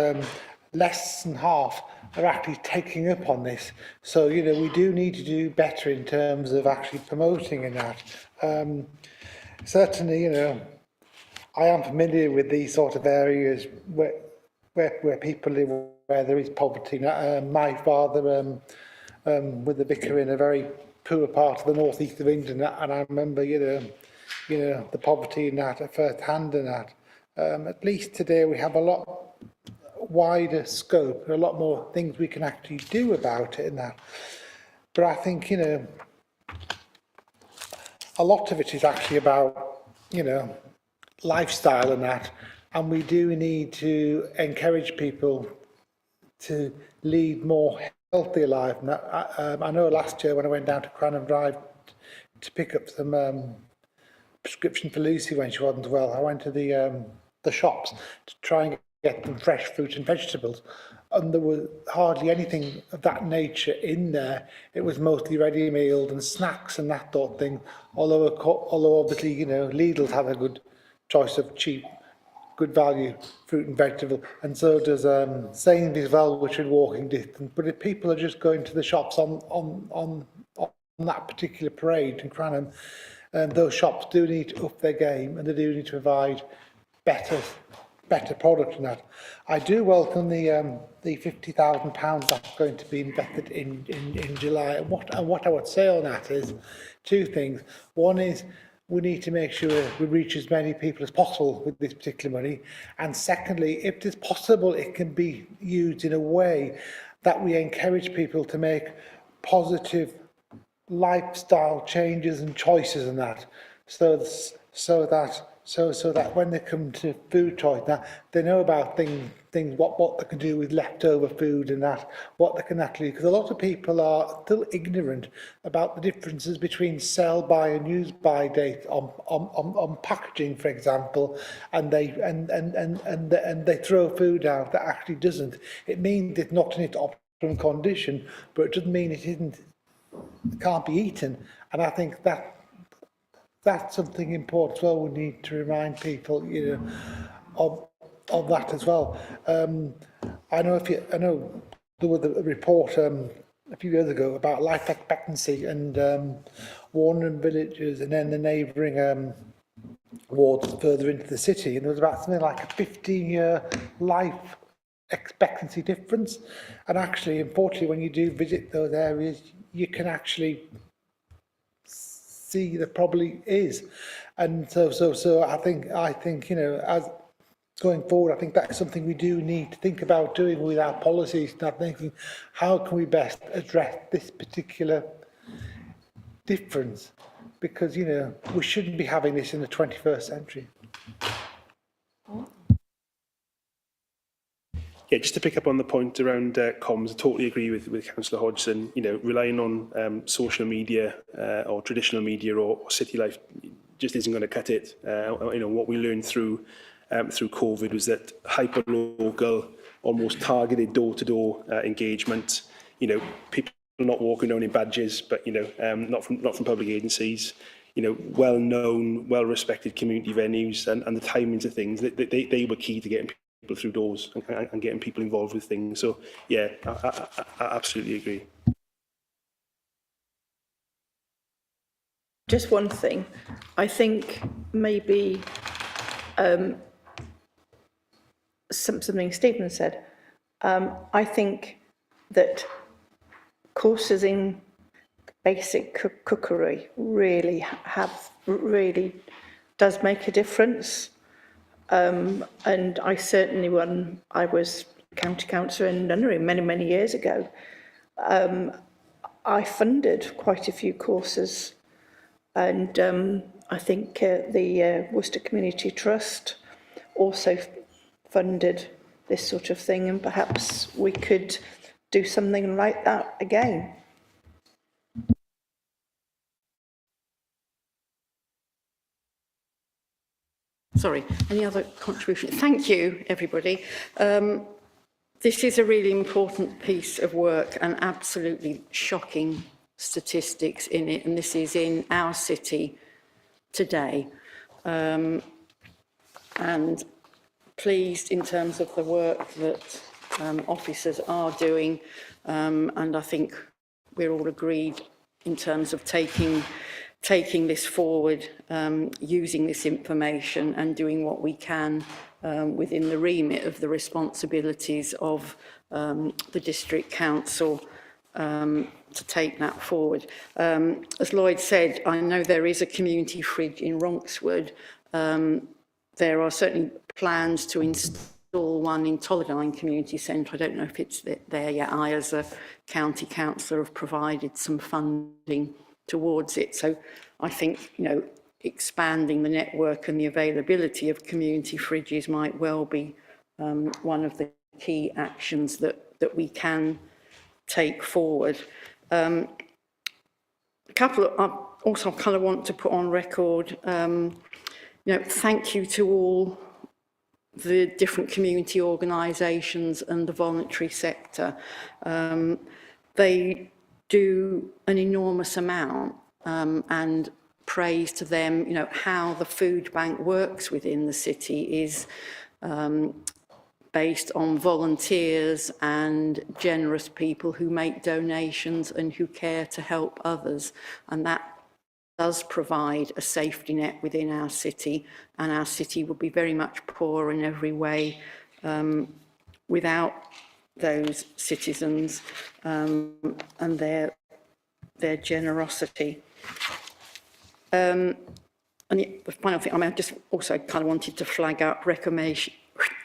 less than half are actually taking up on this. So, we do need to do better in terms of actually promoting in that. Certainly, I am familiar with these sort of areas where people live, where there is poverty. My father with the vicar in a very poor part of the northeast of England, and I remember, the poverty in that at first hand and that. At least today we have a lot wider scope, a lot more things we can actually do about it and that. But I think, a lot of it is actually about, lifestyle and that, and we do need to encourage people to lead more healthy life. And I know last year when I went down to Cranham Drive to pick up some prescription for Lucy when she wasn't well, I went to the shops to try and get them fresh fruit and vegetables, and there was hardly anything of that nature in there. It was mostly ready-mealed and snacks and that sort of thing, although obviously, Lidl's have a good choice of cheap, good value fruit and vegetable, and so does Sainsbury's as well, which is walking distance. But if people are just going to the shops on that particular parade in Cranham, those shops do need to up their game, and they do need to provide better product than that. I do welcome the £50,000 that's going to be invested in July. And what I would say on that is two things. One is we need to make sure we reach as many people as possible with this particular money. And secondly, if it's possible, it can be used in a way that we encourage people to make positive lifestyle changes and choices and that, so that when they come to food choice, that they know about things what they can do with leftover food and that, what they can actually, because a lot of people are still ignorant about the differences between sell by and use by date on packaging, for example, and they throw food out that actually doesn't. It means it's not in its optimum condition, but it doesn't mean it can't be eaten. And I think that's something important as well. We need to remind people, of that as well. I know there was a report a few years ago about life expectancy and Warnham villages and then the neighbouring wards further into the city, and there was about something like a 15-year life expectancy difference. And actually, unfortunately, when you do visit those areas, you can actually see there probably is. And so I think as going forward, I think that's something we do need to think about doing with our policies, not thinking, how can we best address this particular difference? Because, you know, we shouldn't be having this in the 21st century. Yeah, just to pick up on the point around comms, I totally agree with Councillor Hodgson. You know, relying on social media or traditional media or city life just isn't going to cut it. You know, what we learned through COVID was that hyper-local, almost targeted door-to-door engagement. You know, people not walking around in badges, but you know, not from public agencies. You know, well-known, well-respected community venues, and the timings of things. They were key to getting people through doors and getting people involved with things. So yeah, I absolutely agree. Just one thing, I think maybe something Stephen said. I think that courses in basic cookery really does make a difference. And I certainly, when I was county councillor in Nunnery many years ago, I funded quite a few courses, and I think the Worcester Community Trust also funded this sort of thing, and perhaps we could do something like that again. Sorry, any other contribution? Thank you, everybody. This is a really important piece of work and absolutely shocking statistics in it, and this is in our city today. And pleased in terms of the work that officers are doing, and I think we're all agreed in terms of taking this forward, using this information and doing what we can within the remit of the responsibilities of the district council to take that forward. As Lloyd said, I know there is a community fridge in Ronkswood. There are certainly plans to install one in Tolladine Community Centre. I don't know if it's there yet. I, as a county councillor, have provided some funding towards it. So I think, you know, expanding the network and the availability of community fridges might well be one of the key actions that we can take forward. A couple of, I also kind of want to put on record, you know, thank you to all the different community organisations and the voluntary sector. They do an enormous amount, and praise to them. You know, how the food bank works within the city is based on volunteers and generous people who make donations and who care to help others, and that does provide a safety net within our city, and our city would be very much poorer in every way without those citizens and their generosity. And the final thing, I mean, I just also kind of wanted to flag up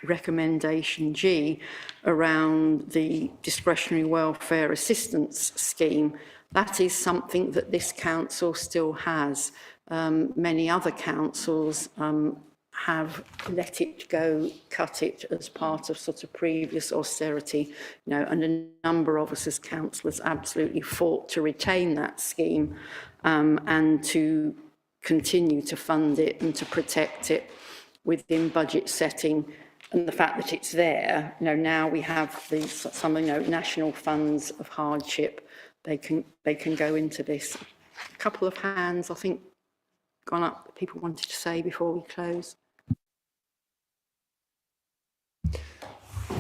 recommendation G around the discretionary welfare assistance scheme. That is something that this council still has. Many other councils have let it go, cut it as part of sort of previous austerity, you know, and a number of us as councillors absolutely fought to retain that scheme and to continue to fund it and to protect it within budget setting. And the fact that it's there, you know, now we have these some, you know, national funds of hardship. They can go into this. A couple of hands, I think, gone up that people wanted to say before we close.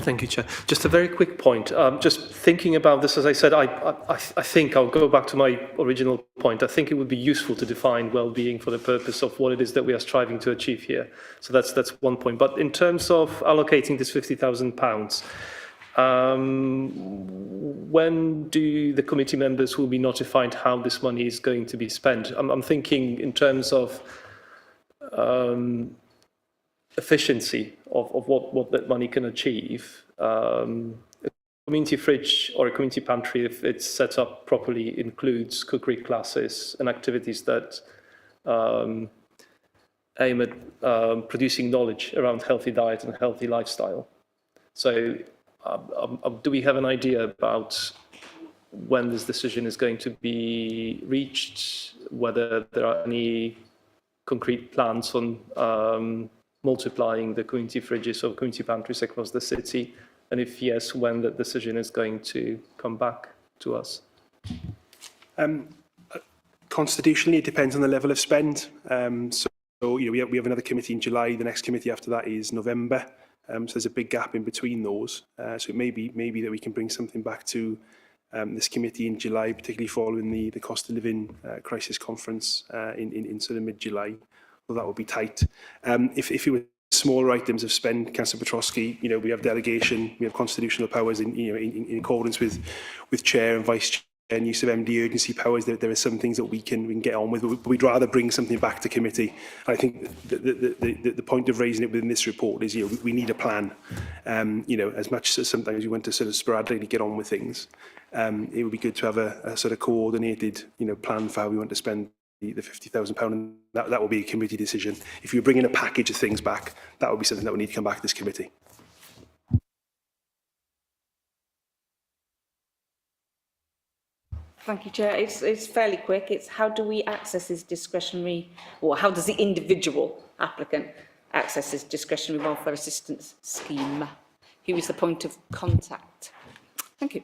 Thank you, Chair. Just a very quick point. Just thinking about this, as I said, I think I'll go back to my original point. I think it would be useful to define well-being for the purpose of what it is that we are striving to achieve here. So that's one point. But in terms of allocating this £50,000, when do the committee members will be notified how this money is going to be spent? I'm thinking in terms of efficiency of what that money can achieve. A community fridge or a community pantry, if it's set up properly, includes cookery classes and activities that aim at producing knowledge around healthy diet and healthy lifestyle. So do we have an idea about when this decision is going to be reached, whether there are any concrete plans on multiplying the community fridges or community pantries across the city? And if yes, when that decision is going to come back to us? Constitutionally, it depends on the level of spend. So you know, we have another committee in July. The next committee after that is November. So there's a big gap in between those. So it may be that we can bring something back to this committee in July, particularly following the cost of living crisis conference in sort of mid-July. Well, that would be tight. If it were smaller items of spend, Councillor Petrosky, you know, we have delegation, we have constitutional powers in accordance with chair and vice chair and use of MD urgency powers. There are some things that we can get on with, but we'd rather bring something back to committee. I think the point of raising it within this report is, you know, we need a plan. You know, as much as sometimes you want to sort of sporadically get on with things, it would be good to have a sort of coordinated, you know, plan for how we want to spend the £50,000, and that will be a committee decision. If you're bringing a package of things back, that would be something that would need to come back to this committee. Thank you, Chair. It's fairly quick. It's how do we access this discretionary, or how does the individual applicant access this discretionary welfare assistance scheme? Who is the point of contact? Thank you.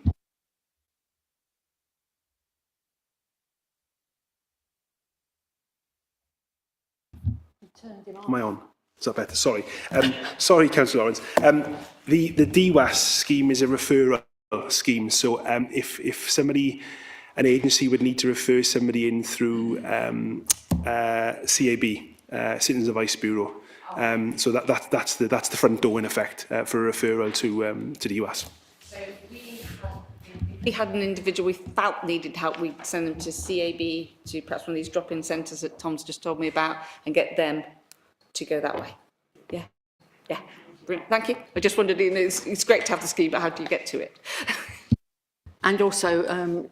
Am I on? Is that better? Sorry. Sorry, Councillor Lawrence. The DWAS scheme is a referral scheme. So if somebody, an agency would need to refer somebody in through CAB, Citizens Advice Bureau. So that's the front door in effect for a referral to DWAS. So if we had an individual we felt needed help, we'd send them to CAB, to perhaps one of these drop-in centres that Tom's just told me about, and get them to go that way. Yeah, yeah. Brilliant. Thank you. I just wondered, it's great to have the scheme, but how do you get to it? And also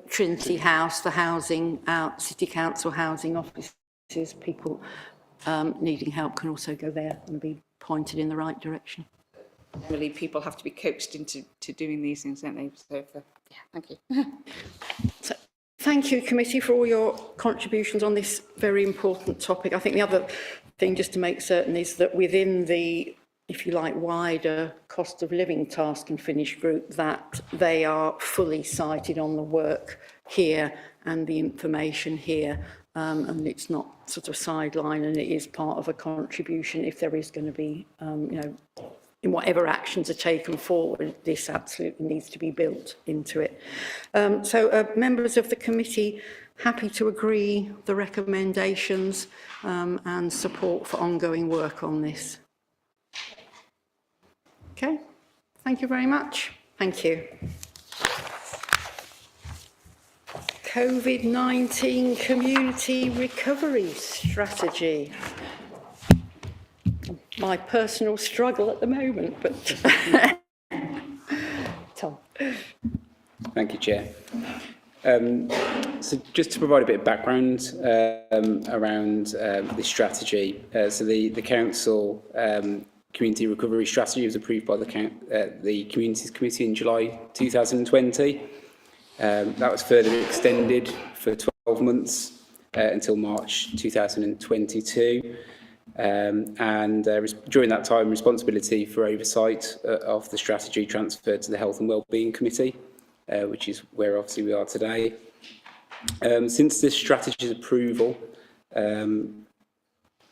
Trinity House for housing, City Council housing offices, people needing help can also go there and be pointed in the right direction. Generally, people have to be coaxed into doing these things, don't they? So, yeah, thank you. So, thank you, committee, for all your contributions on this very important topic. I think the other thing, just to make certain, is that within the, if you like, wider cost of living task and finish group, that they are fully cited on the work here and the information here, and it's not sort of sideline, and it is part of a contribution if there is going to be, you know, in whatever actions are taken forward, this absolutely needs to be built into it. So members of the committee, happy to agree the recommendations and support for ongoing work on this. Okay, thank you very much. Thank you. COVID-19 community recovery strategy. My personal struggle at the moment, but Tom. Thank you, Chair. So just to provide a bit of background around this strategy, so the Council Community Recovery Strategy was approved by the Communities Committee in July 2020. That was further extended for 12 months until March 2022. During that time, responsibility for oversight of the strategy transferred to the Health and Wellbeing Committee, which is where obviously we are today. Since this strategy's approval,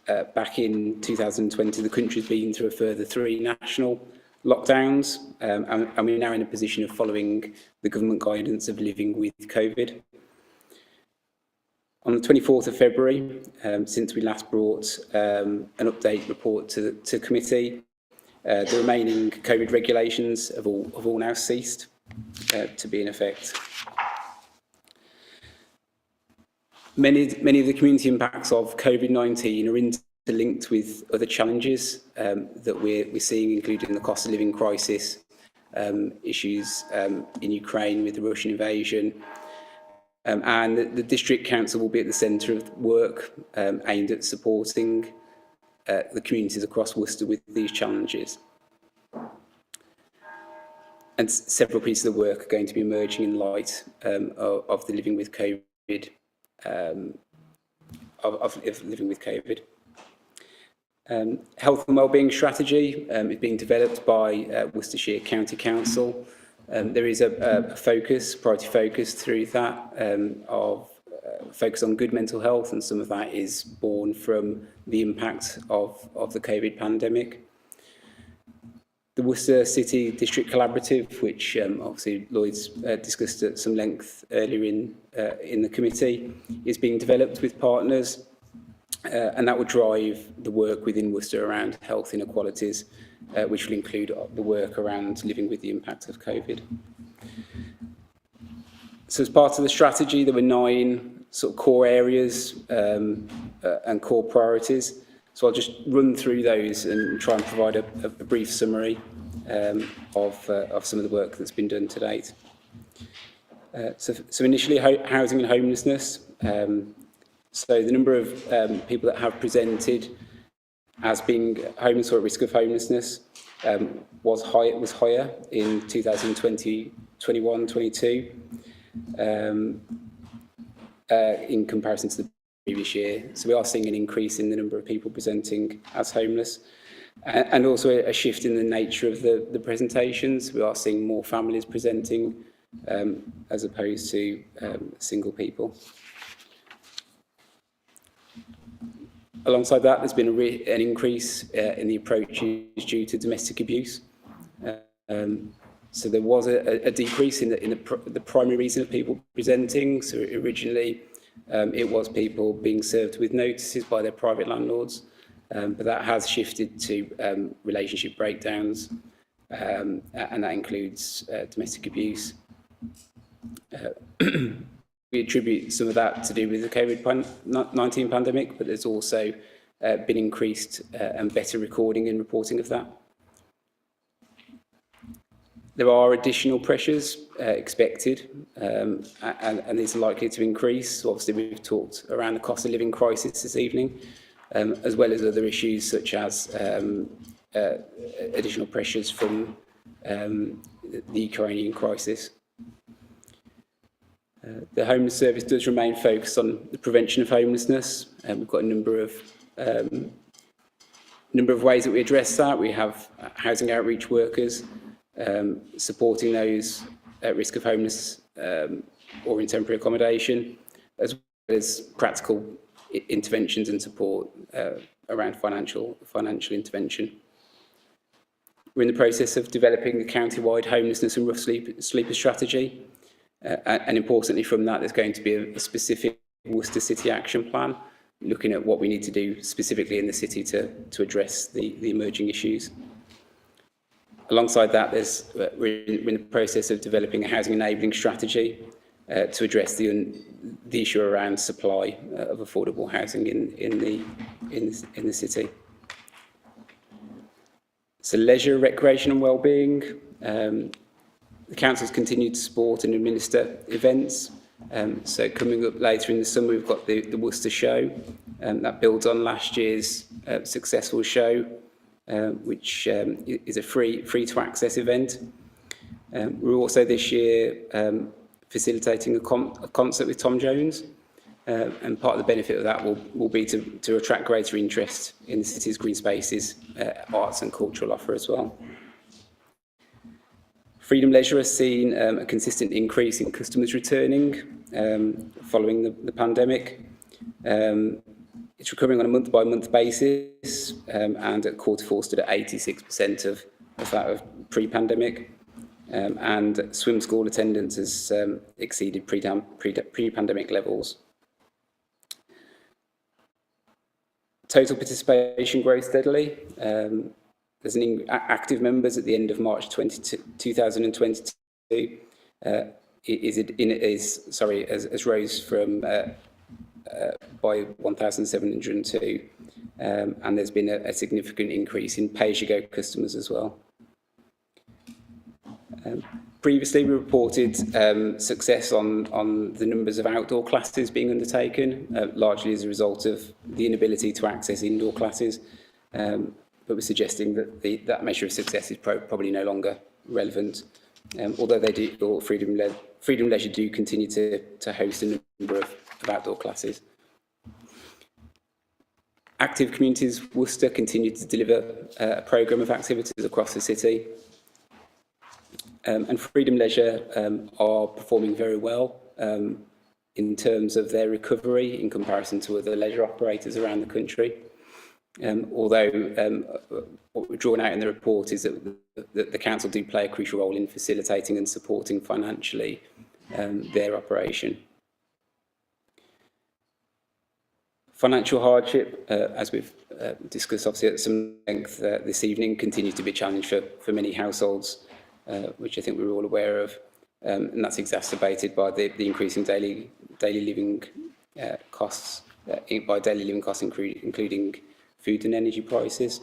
back in 2020, the country's been through a further 3 national lockdowns, and we're now in a position of following the government guidance of living with COVID. On the 24th of February, since we last brought an update report to committee, the remaining COVID regulations have all now ceased to be in effect. Many of the community impacts of COVID-19 are interlinked with other challenges that we're seeing, including the cost of living crisis, issues in Ukraine with the Russian invasion. And the District Council will be at the centre of work aimed at supporting the communities across Worcester with these challenges. And several pieces of work are going to be emerging in light of the living with COVID, of living with COVID. Health and wellbeing strategy is being developed by Worcestershire County Council. There is a priority focus through that of focus on good mental health, and some of that is born from the impact of the COVID pandemic. The Worcester City District Collaborative, which obviously Lloyd's discussed at some length earlier in the committee, is being developed with partners, and that will drive the work within Worcester around health inequalities, which will include the work around living with the impact of COVID. So as part of the strategy, there were 9 sort of core areas and core priorities. So I'll just run through those and try and provide a brief summary of some of the work that's been done to date. So initially, housing and homelessness. So the number of people that have presented as being homeless or at risk of homelessness was higher in 2020, 21, 22 in comparison to the previous year. So we are seeing an increase in the number of people presenting as homeless, and also a shift in the nature of the presentations. We are seeing more families presenting as opposed to single people. Alongside that, there's been an increase in the approaches due to domestic abuse. So there was a decrease in the primary reason of people presenting. So originally, it was people being served with notices by their private landlords, but that has shifted to relationship breakdowns, and that includes domestic abuse. We attribute some of that to do with the COVID-19 pandemic, but there's also been increased and better recording and reporting of that. There are additional pressures expected, and these are likely to increase. So obviously, we've talked around the cost of living crisis this evening, as well as other issues such as additional pressures from the Ukrainian crisis. The Homeless Service does remain focused on the prevention of homelessness, and we've got a number of ways that we address that. We have housing outreach workers supporting those at risk of homeless or in temporary accommodation, as well as practical interventions and support around financial intervention. We're in the process of developing a county-wide homelessness and rough sleeper strategy. And importantly from that, there's going to be a specific Worcester City action plan, looking at what we need to do specifically in the city to address the emerging issues. Alongside that, we're in the process of developing a housing enabling strategy to address the issue around supply of affordable housing in the city. So leisure, recreation and wellbeing. The council's continued to support and administer events. So coming up later in the summer, we've got the Worcester Show, that builds on last year's successful show, which is a free to access event. We're also this year facilitating a concert with Tom Jones, and part of the benefit of that will be to attract greater interest in the city's green spaces, arts and cultural offer as well. Freedom Leisure has seen a consistent increase in customers returning following the pandemic. It's recovering on a month-by-month basis, and at Q4 stood at 86% of that of pre-pandemic. And swim school attendance has exceeded pre-pandemic levels. Total participation grows steadily. There's active members at the end of March 2022 has rose from by 1,702 and there's been a significant increase in pay-as-you-go customers as well. Previously, we reported success on the numbers of outdoor classes being undertaken, largely as a result of the inability to access indoor classes, but we're suggesting that that measure of success is probably no longer relevant, although they do, or Freedom Leisure do continue to host a number of outdoor classes. Active Communities Worcester continue to deliver a programme of activities across the city. And Freedom Leisure are performing very well in terms of their recovery in comparison to other leisure operators around the country. Although what we've drawn out in the report is that the council do play a crucial role in facilitating and supporting financially their operation. Financial hardship, as we've discussed obviously at some length this evening, continues to be a challenge for many households, which I think we're all aware of, and that's exacerbated by the increasing daily living costs, including food and energy prices.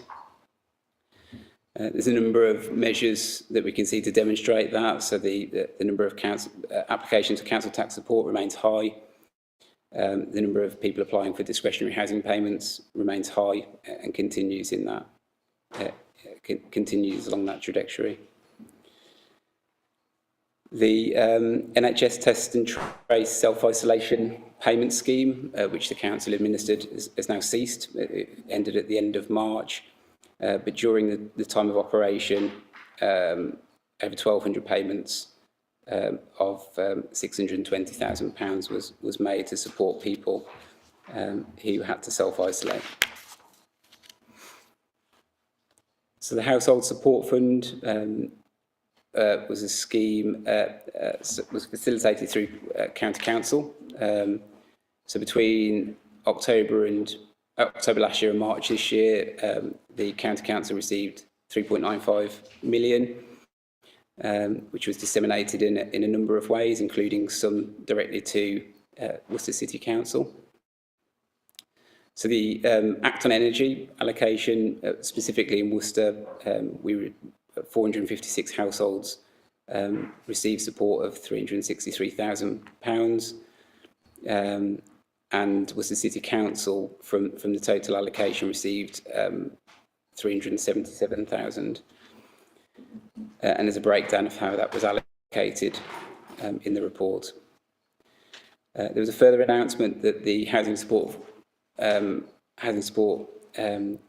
There's a number of measures that we can see to demonstrate that. So the number of applications for council tax support remains high. The number of people applying for discretionary housing payments remains high and continues in that continues along that trajectory. The NHS Test and Trace self-isolation payment scheme, which the council administered, has now ceased. It ended at the end of March, but during the time of operation, over 1,200 payments of £620,000 was made to support people who had to self-isolate. So the Household Support Fund was a scheme was facilitated through County Council. So between October last year and March this year, the County Council received 3.95 million, which was disseminated in a number of ways, including some directly to Worcester City Council. So the Act on Energy allocation, specifically in Worcester, we were 456 households received support of £363,000, and Worcester City Council, from the total allocation, received 377,000. And there's a breakdown of how that was allocated in the report. There was a further announcement that the housing support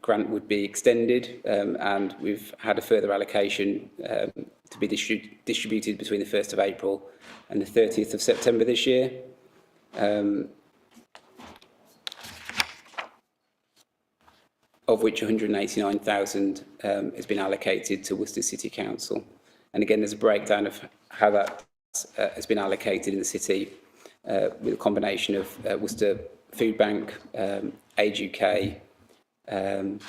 grant would be extended, and we've had a further allocation to be distributed between the 1st of April and the 30th of September this year. Of which 189,000 has been allocated to Worcester City Council. And again, there's a breakdown of how that has been allocated in the city, with a combination of Worcester Food Bank, Age UK, an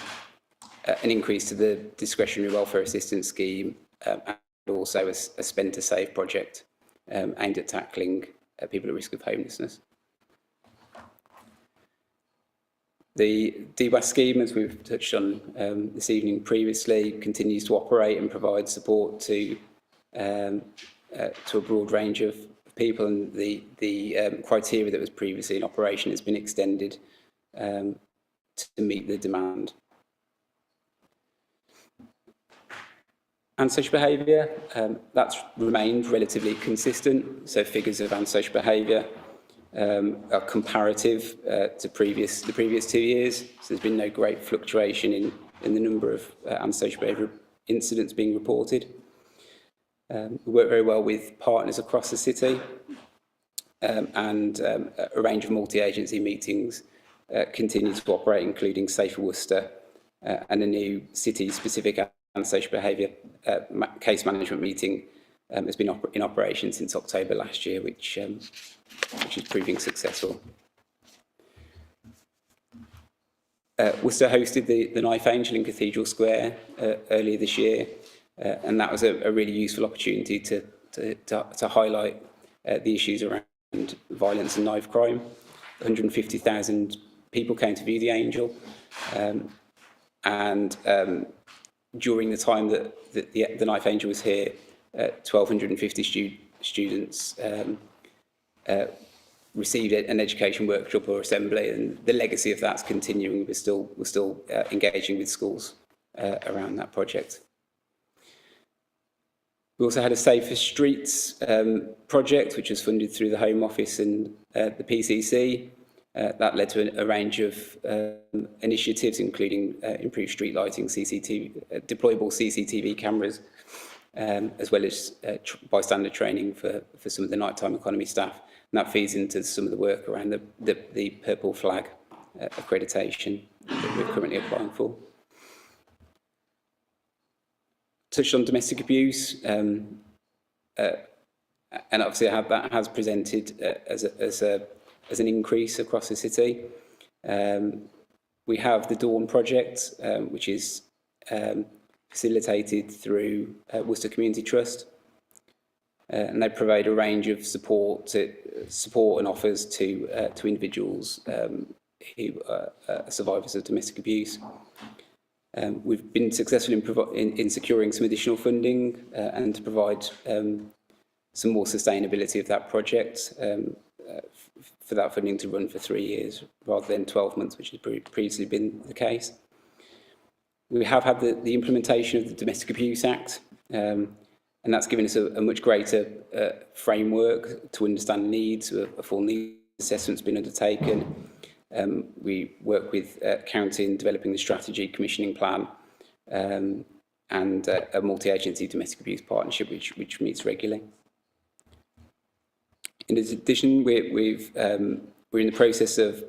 increase to the discretionary welfare assistance scheme, and also a Spend to Save project aimed at tackling people at risk of homelessness. The DWAS scheme, as we've touched on this evening previously, continues to operate and provide support to a broad range of people, and the criteria that was previously in operation has been extended to meet the demand. Antisocial behaviour, that's remained relatively consistent. So figures of antisocial behaviour are comparative to the previous 2 years. So there's been no great fluctuation in the number of antisocial behaviour incidents being reported. We work very well with partners across the city, and a range of multi-agency meetings continue to operate, including Safer Worcester and a new city-specific antisocial behaviour case management meeting has been in operation since October last year, which is proving successful. Worcester hosted the Knife Angel in Cathedral Square earlier this year, and that was a really useful opportunity to highlight the issues around violence and knife crime. 150,000 people came to view the Angel, and during the time that the Ninth Angel was here, 1,250 students received an education workshop or assembly, and the legacy of that's continuing. We're still engaging with schools around that project. We also had a Safer Streets project, which was funded through the Home Office and the PCC. That led to a range of initiatives, including improved street lighting, deployable CCTV cameras, as well as bystander training for some of the nighttime economy staff. And that feeds into some of the work around the Purple Flag accreditation that we're currently applying for. Touched on domestic abuse, and obviously that has presented as an increase across the city. We have the Dawn project, which is facilitated through Worcester Community Trust, and they provide a range of support and offers to individuals who are survivors of domestic abuse. We've been successful in securing some additional funding and to provide some more sustainability of that project, for that funding to run for 3 years rather than 12 months, which has previously been the case. We have had the implementation of the Domestic Abuse Act, and that's given us a much greater framework to understand needs. A full needs assessment's been undertaken. We work with county in developing the strategy commissioning plan, and a multi-agency domestic abuse partnership which meets regularly. In addition, we're in the process of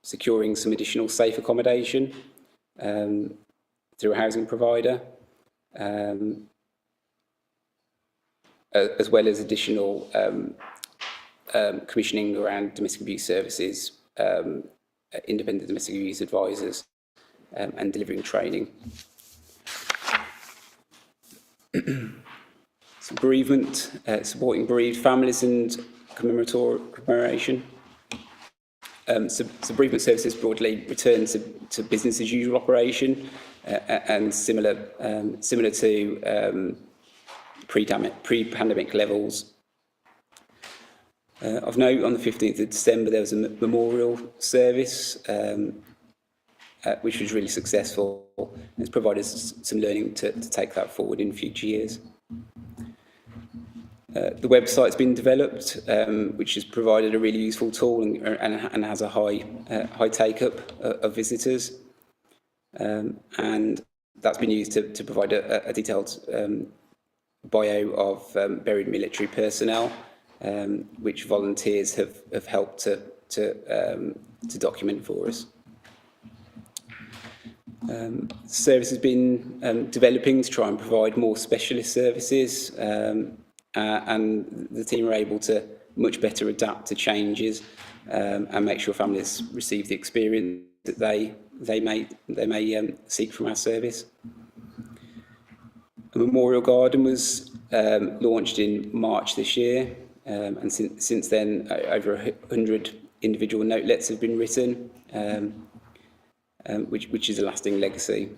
securing some additional safe accommodation through a housing provider, as well as additional commissioning around domestic abuse services, independent domestic abuse advisors, and delivering training. So bereavement, supporting bereaved families and commemoration. So bereavement services broadly return to business as usual operation, and similar to pre-pandemic levels. Of note, on the 15th of December, there was a memorial service, which was really successful. It's provided us some learning to take that forward in future years. The website's been developed, which has provided a really useful tool and has a high take-up of visitors. And that's been used to provide a detailed bio of buried military personnel, which volunteers have helped to document for us. Service has been developing to try and provide more specialist services, and the team are able to much better adapt to changes, and make sure families receive the experience that they may seek from our service. A memorial garden was launched in March this year, and since then over 100 individual notelets have been written, which is a lasting legacy.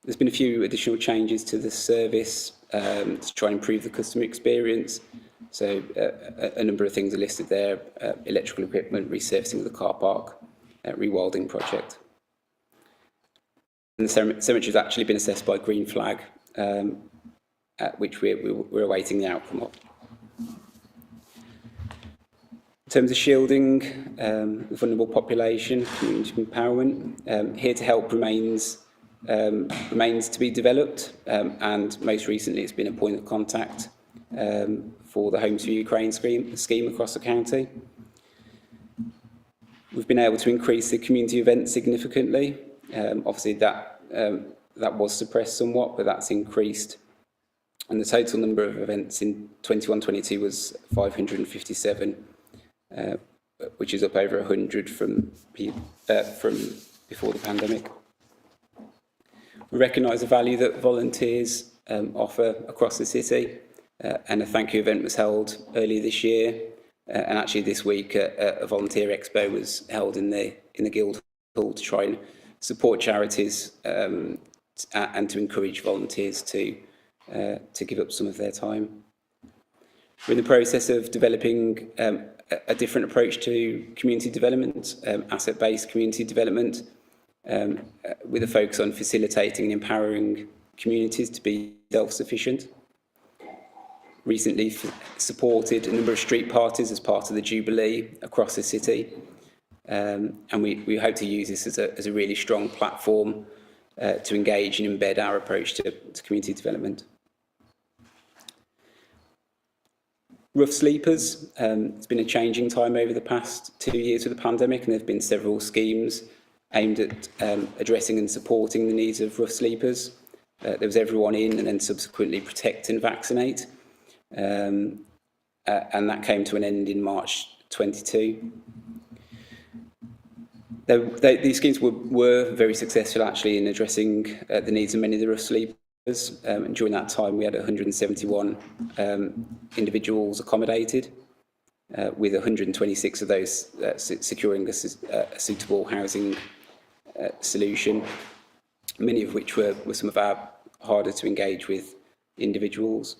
There's been a few additional changes to the service to try and improve the customer experience. So a number of things are listed there: electrical equipment, resurfacing of the car park, rewilding project. And the cemetery has actually been assessed by Green Flag, which we're awaiting the outcome of. In terms of shielding the vulnerable population, community empowerment, Here to Help remains to be developed, and most recently it's been a point of contact for the Homes for Ukraine scheme across the county. We've been able to increase the community events significantly. Obviously that was suppressed somewhat, but that's increased. And the total number of events in 21-22 was 557, which is up over 100 from before the pandemic. We recognise the value that volunteers offer across the city, and a thank you event was held earlier this year, And actually this week a volunteer expo was held in the Guildhall to try and support charities and to encourage volunteers to give up some of their time. We're in the process of developing a different approach to community development, asset-based community development, with a focus on facilitating and empowering communities to be self-sufficient. Recently supported a number of street parties as part of the Jubilee across the city, and we hope to use this as a really strong platform to engage and embed our approach to community development. Rough sleepers, it's been a changing time over the past 2 years with the pandemic, and there have been several schemes aimed at addressing and supporting the needs of rough sleepers. There was Everyone In and then subsequently Protect and Vaccinate, and that came to an end in March 22. These schemes were very successful actually in addressing the needs of many of the rough sleepers. And during that time, we had 171 individuals accommodated, with 126 of those securing a suitable housing solution, many of which were some of our harder to engage with individuals.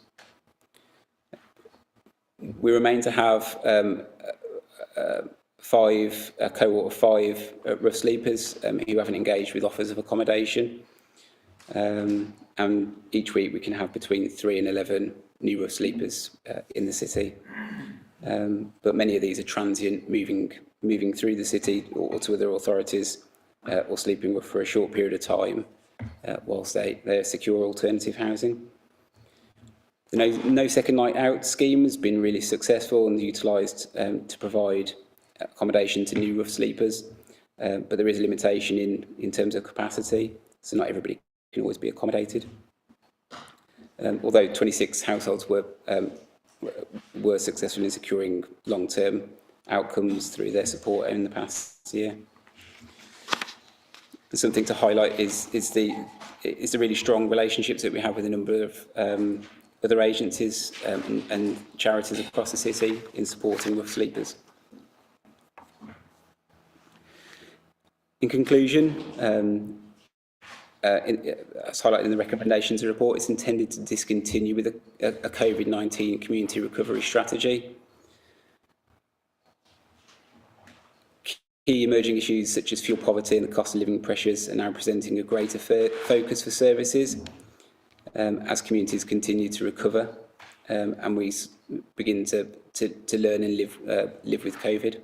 We remain to have a cohort of 5 rough sleepers who haven't engaged with offers of accommodation. And each week we can have between 3 and 11 new rough sleepers in the city. But many of these are transient, moving through the city or to other authorities, or sleeping rough for a short period of time whilst they secure alternative housing. The No Second Night Out scheme has been really successful and utilised to provide accommodation to new rough sleepers, but there is a limitation in terms of capacity, so not everybody can always be accommodated. Although 26 households were successful in securing long-term outcomes through their support in the past year. And something to highlight is the really strong relationships that we have with a number of other agencies and charities across the city in supporting rough sleepers. In conclusion, as highlighted in the recommendations report, it's intended to discontinue with a COVID-19 community recovery strategy. Key emerging issues such as fuel poverty and the cost of living pressures are now presenting a greater focus for services as communities continue to recover and we begin to learn and live with COVID.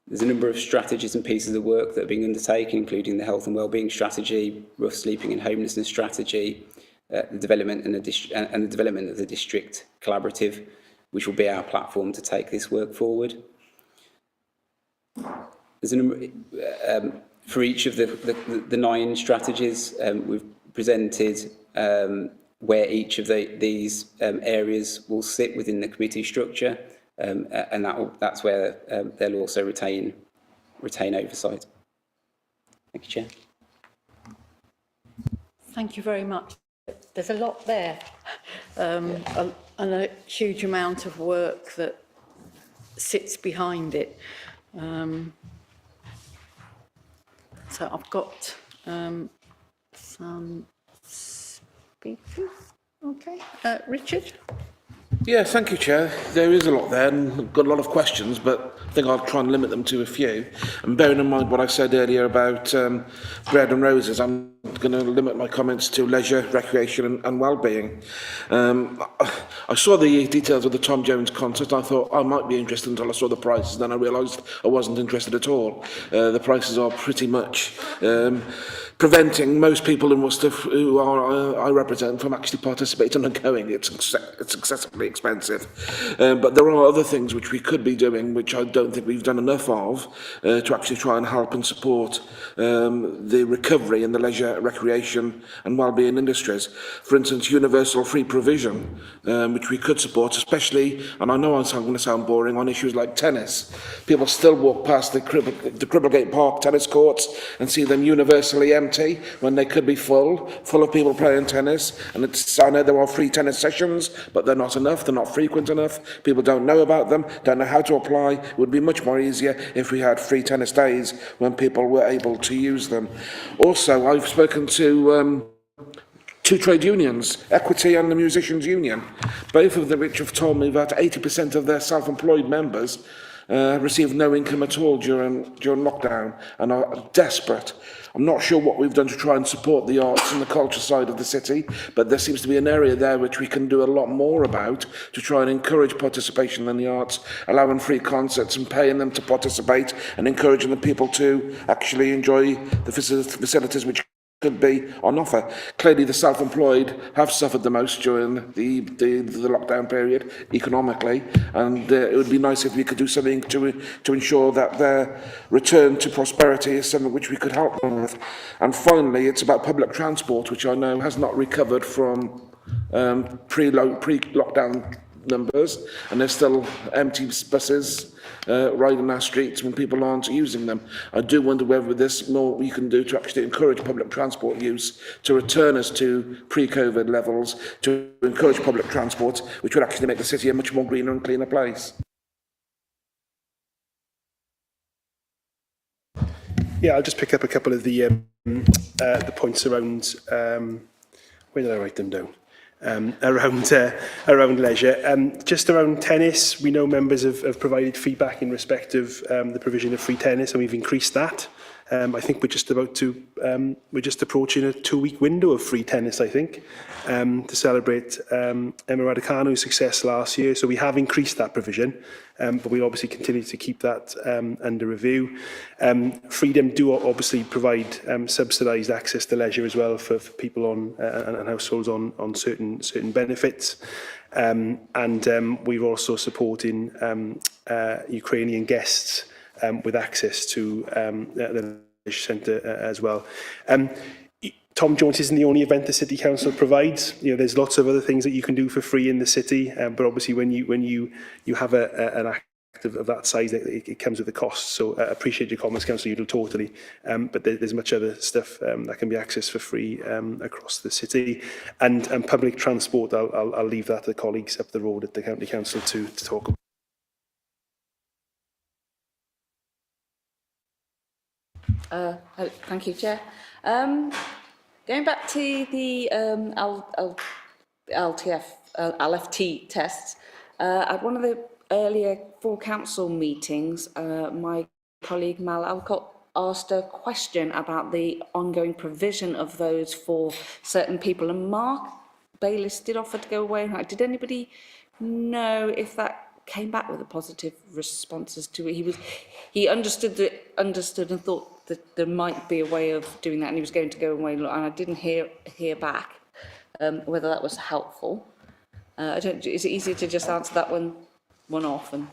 There's a number of strategies and pieces of work that are being undertaken, including the health and wellbeing strategy, rough sleeping and homelessness strategy, the development and the development of the district collaborative, which will be our platform to take this work forward. There's a number for each of the 9 strategies. We've presented where each of these areas will sit within the committee structure. And that's where they'll also retain oversight. Thank you, Chair. Thank you very much. There's a lot there, and a huge amount of work that sits behind it. So I've got some speakers. Okay, Richard. Yeah, thank you, Chair. There is a lot there, and I've got a lot of questions, but I think I'll try and limit them to a few. And bearing in mind what I said earlier about bread and roses, I'm going to limit my comments to leisure, recreation and wellbeing. I saw the details of the Tom Jones concert. I thought I might be interested until I saw the prices. Then I realised I wasn't interested at all. The prices are pretty much preventing most people in Worcester who I represent from actually participating and going. It's excessively expensive. But there are other things which we could be doing, which I don't think we've done enough of, to actually try and help and support the recovery in the leisure, recreation and wellbeing industries. For instance, universal free provision, which we could support, especially, and I know I'm going to sound boring, on issues like tennis. People still walk past the Cribblegate Park tennis courts and see them universally empty when they could be full of people playing tennis. And I know there are free tennis sessions, but they're not enough, they're not frequent enough. People don't know about them, don't know how to apply. It would be much more easier if we had free tennis days when people were able to use them. Also, I've spoken to two trade unions, Equity and the Musicians' Union, both of them which have told me that 80% of their self-employed members receive no income at all during lockdown and are desperate. I'm not sure what we've done to try and support the arts and the culture side of the city, but there seems to be an area there which we can do a lot more about to try and encourage participation in the arts, allowing free concerts and paying them to participate and encouraging the people to actually enjoy the facilities which could be on offer. Clearly, the self-employed have suffered the most during the lockdown period economically, and it would be nice if we could do something to ensure that their return to prosperity is something which we could help them with. And finally, it's about public transport, which I know has not recovered from pre-lockdown numbers, and there's still empty buses riding our streets when people aren't using them. I do wonder whether there's more we can do to actually encourage public transport use, to return us to pre-COVID levels, to encourage public transport, which would actually make the city a much more greener and cleaner place. Yeah, I'll just pick up a couple of the points around, where did I write them down? Around leisure. Just around tennis, we know members have provided feedback in respect of the provision of free tennis, and we've increased that. I think we're just approaching a 2-week window of free tennis, I think, to celebrate Emma Raducanu's success last year. So we have increased that provision, but we obviously continue to keep that under review. Freedom do obviously provide subsidised access to leisure as well for people on and households on certain benefits. And we're also supporting Ukrainian guests with access to the leisure centre as well. Tom Jones isn't the only event the City Council provides. You know, there's lots of other things that you can do for free in the city, but obviously when you have an act of that size, it comes with a cost. So I appreciate your comments, Councillor, you do totally. But there's much other stuff that can be accessed for free across the city. And public transport, I'll leave that to the colleagues up the road at the County Council to talk about. Thank you, Chair. Going back to the LFT tests, at one of the earlier full council meetings, my colleague Mal Alcott asked a question about the ongoing provision of those for certain people, and Mark Bayliss did offer to go away. Did anybody know if that came back with a positive responses to it? He understood and thought that there might be a way of doing that, and he was going to go away, and I didn't hear back whether that was helpful. Is it easier to just answer that one off? And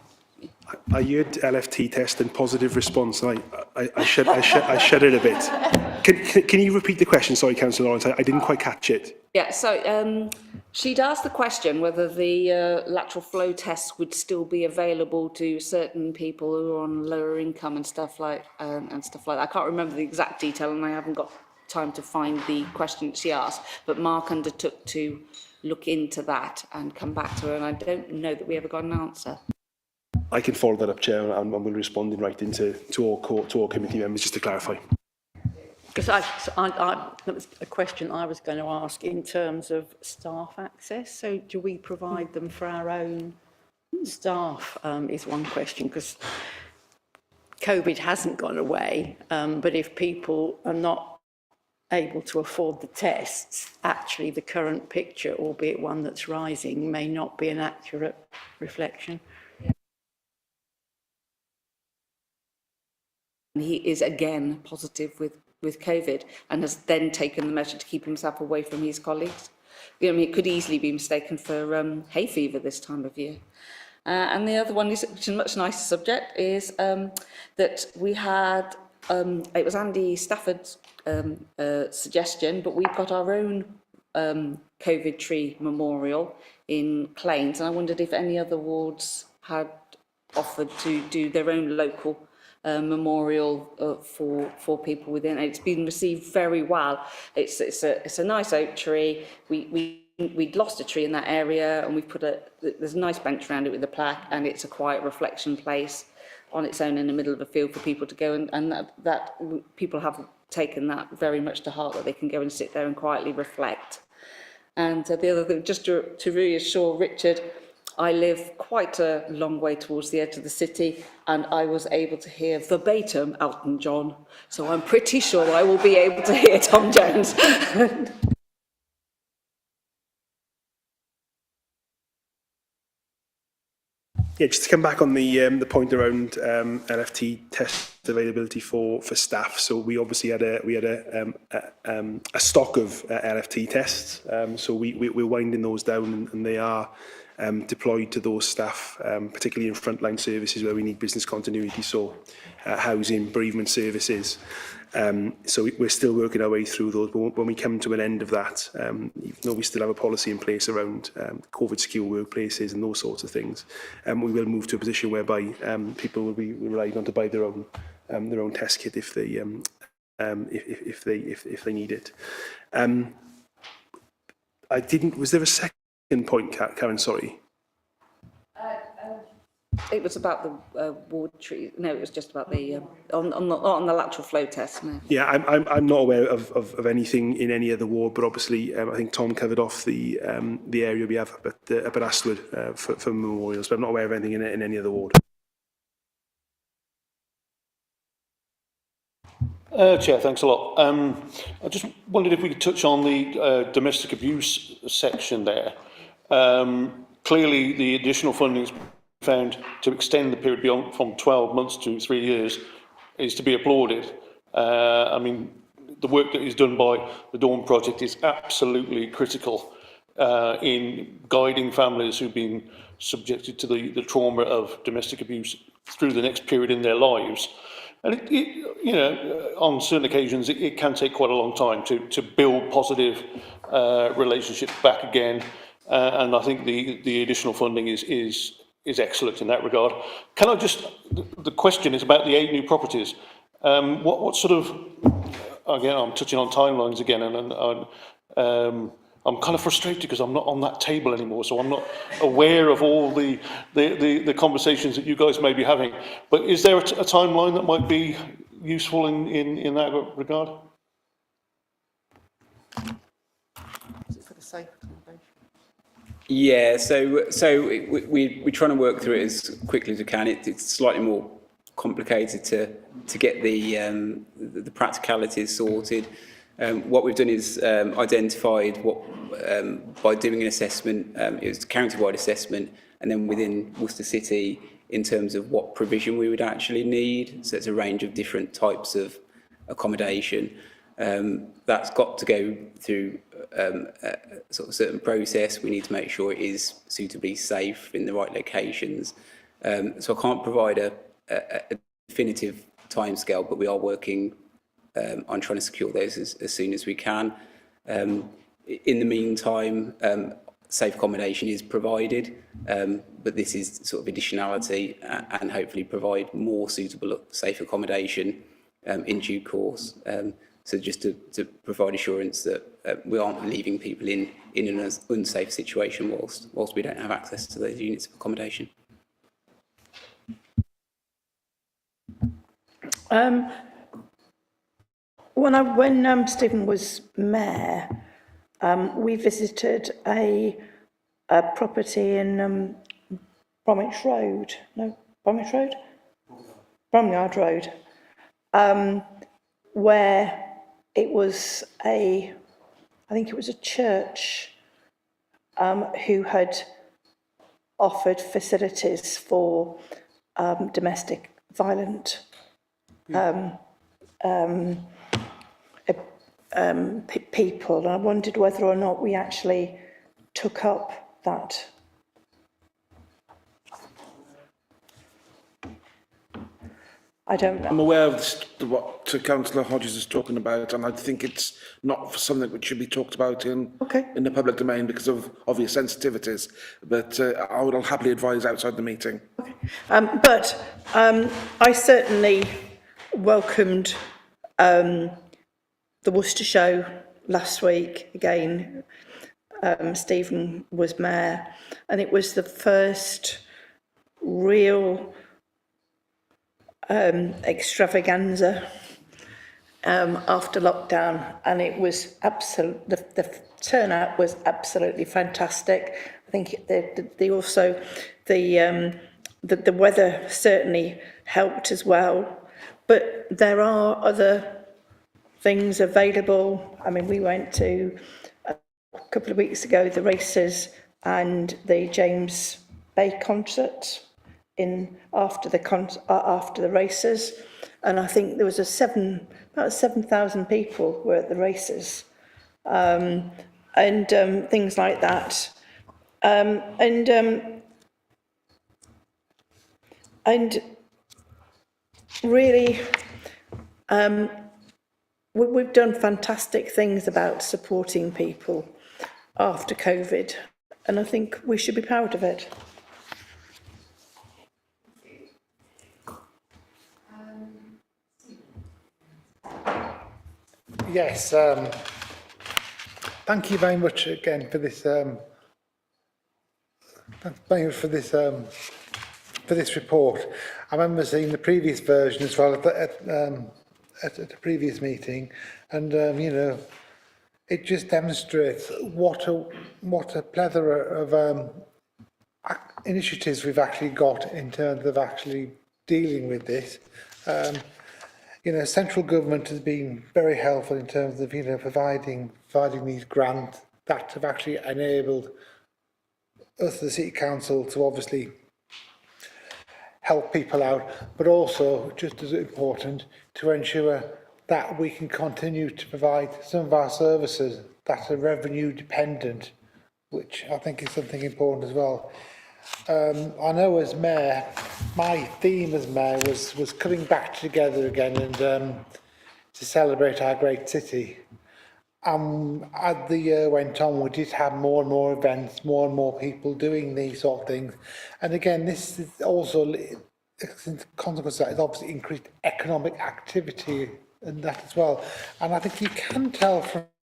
I heard LFT test and positive response. I shuddered a bit. Can you repeat the question? Sorry, Councillor Lawrence, I didn't quite catch it. Yeah, so she'd asked the question whether the lateral flow tests would still be available to certain people who are on lower income and stuff like that. I can't remember the exact detail, and I haven't got time to find the question that she asked. But Mark undertook to look into that and come back to her, and I don't know that we ever got an answer. I can follow that up, Chair, and we'll respond in writing to all committee members just to clarify. Because that was a question I was going to ask in terms of staff access. So do we provide them for our own staff is one question, because COVID hasn't gone away, but if people are not able to afford the tests, actually the current picture, albeit one that's rising, may not be an accurate reflection. He is again positive with COVID and has then taken the measure to keep himself away from his colleagues. I mean, it could easily be mistaken for hay fever this time of year. And the other one, which is a much nicer subject, is that we had, it was Andy Stafford's suggestion, but we've got our own COVID tree memorial in Claines, and I wondered if any other wards had offered to do their own local memorial for people within. It's been received very well. It's a nice oak tree. We'd lost a tree in that area, and we've there's a nice bench around it with a plaque, and it's a quiet reflection place on its own in the middle of a field for people to go, and that people have taken that very much to heart, that they can go and sit there and quietly reflect. And the other thing, just to reassure Richard, I live quite a long way towards the edge of the city, and I was able to hear verbatim Elton John, so I'm pretty sure I will be able to hear Tom Jones. Yeah, just to come back on the point around LFT test availability for staff. So we obviously had a stock of LFT tests. So we're winding those down, and they are deployed to those staff, particularly in frontline services where we need business continuity. So housing, bereavement services. So we're still working our way through those, but when we come to an end of that, even though we still have a policy in place around COVID secure workplaces and those sorts of things, we will move to a position whereby people will be relying on to buy their own test kit if they need it. Was there a second point, Karen? Sorry. It was about the ward tree. No, it was just about the on the lateral flow test. No. Yeah, I'm not aware of anything in any other ward, but obviously I think Tom covered off the area we have up at Astwood for memorials, but I'm not aware of anything in any other ward. Chair, thanks a lot. I just wondered if we could touch on the domestic abuse section there. Clearly, the additional funding is found to extend the period beyond from 12 months to 3 years is to be applauded. I mean, the work that is done by the Dawn Project is absolutely critical in guiding families who've been subjected to the trauma of domestic abuse through the next period in their lives. And you know, on certain occasions, it can take quite a long time to build positive relationships back again. And I think the additional funding is excellent in that regard. Can I just, the question is about the 8 new properties. What sort of, again, I'm touching on timelines again, and I'm kind of frustrated because I'm not on that table anymore, so I'm not aware of all the conversations that you guys may be having. But is there a timeline that might be useful in that regard? Is it for the safe accommodation? Yeah, so we're trying to work through it as quickly as we can. It's slightly more complicated to get the practicalities sorted. What we've done is identified what by doing an assessment. It was a county-wide assessment, and then within Worcester City, in terms of what provision we would actually need. So it's a range of different types of accommodation. That's got to go through a sort of certain process. We need to make sure it is suitably safe in the right locations. So I can't provide a definitive timescale, but we are working on trying to secure those as soon as we can. In the meantime, safe accommodation is provided, but this is sort of additionality and hopefully provide more suitable safe accommodation in due course. So just to provide assurance that we aren't leaving people in an unsafe situation whilst we don't have access to those units of accommodation. When Stephen was mayor, we visited a property in Bromwich Road. No, Bromwich Road? Bromyard Road, where it was I think it was a church who had offered facilities for domestic violent people. And I wondered whether or not we actually took up that. I don't know. I'm aware of what Councillor Hodges is talking about, and I think it's not something which should be talked about in the public domain because of obvious sensitivities. But I would happily advise outside the meeting. I certainly welcomed the Worcester show last week. Again, Stephen was mayor, and it was the first real extravaganza after lockdown, and it was the turnout was absolutely fantastic. I think the weather certainly helped as well, but there are other things available. I mean, we went to a couple of weeks ago the races and the James Bay concert after the races, and I think there was about 7,000 people were at the races, and things like that, and really, we've done fantastic things about supporting people after COVID, and I think we should be proud of it. Yes, thank you very much again for this. Thanks very much for this report. I remember seeing the previous version as well at the previous meeting, and you know, it just demonstrates what a plethora of initiatives we've actually got in terms of actually dealing with this. You know, central government has been very helpful in terms of, you know, providing these grants that have actually enabled us, the City Council, to obviously help people out, but also, just as important, to ensure that we can continue to provide some of our services that are revenue dependent, which I think is something important as well. I know as mayor, my theme as mayor was coming back together again and to celebrate our great city. As the year went on, we did have more and more events, more and more people doing these sort of things. And again, this is also, as a consequence of that, is obviously increased economic activity and that as well. And I think you can tell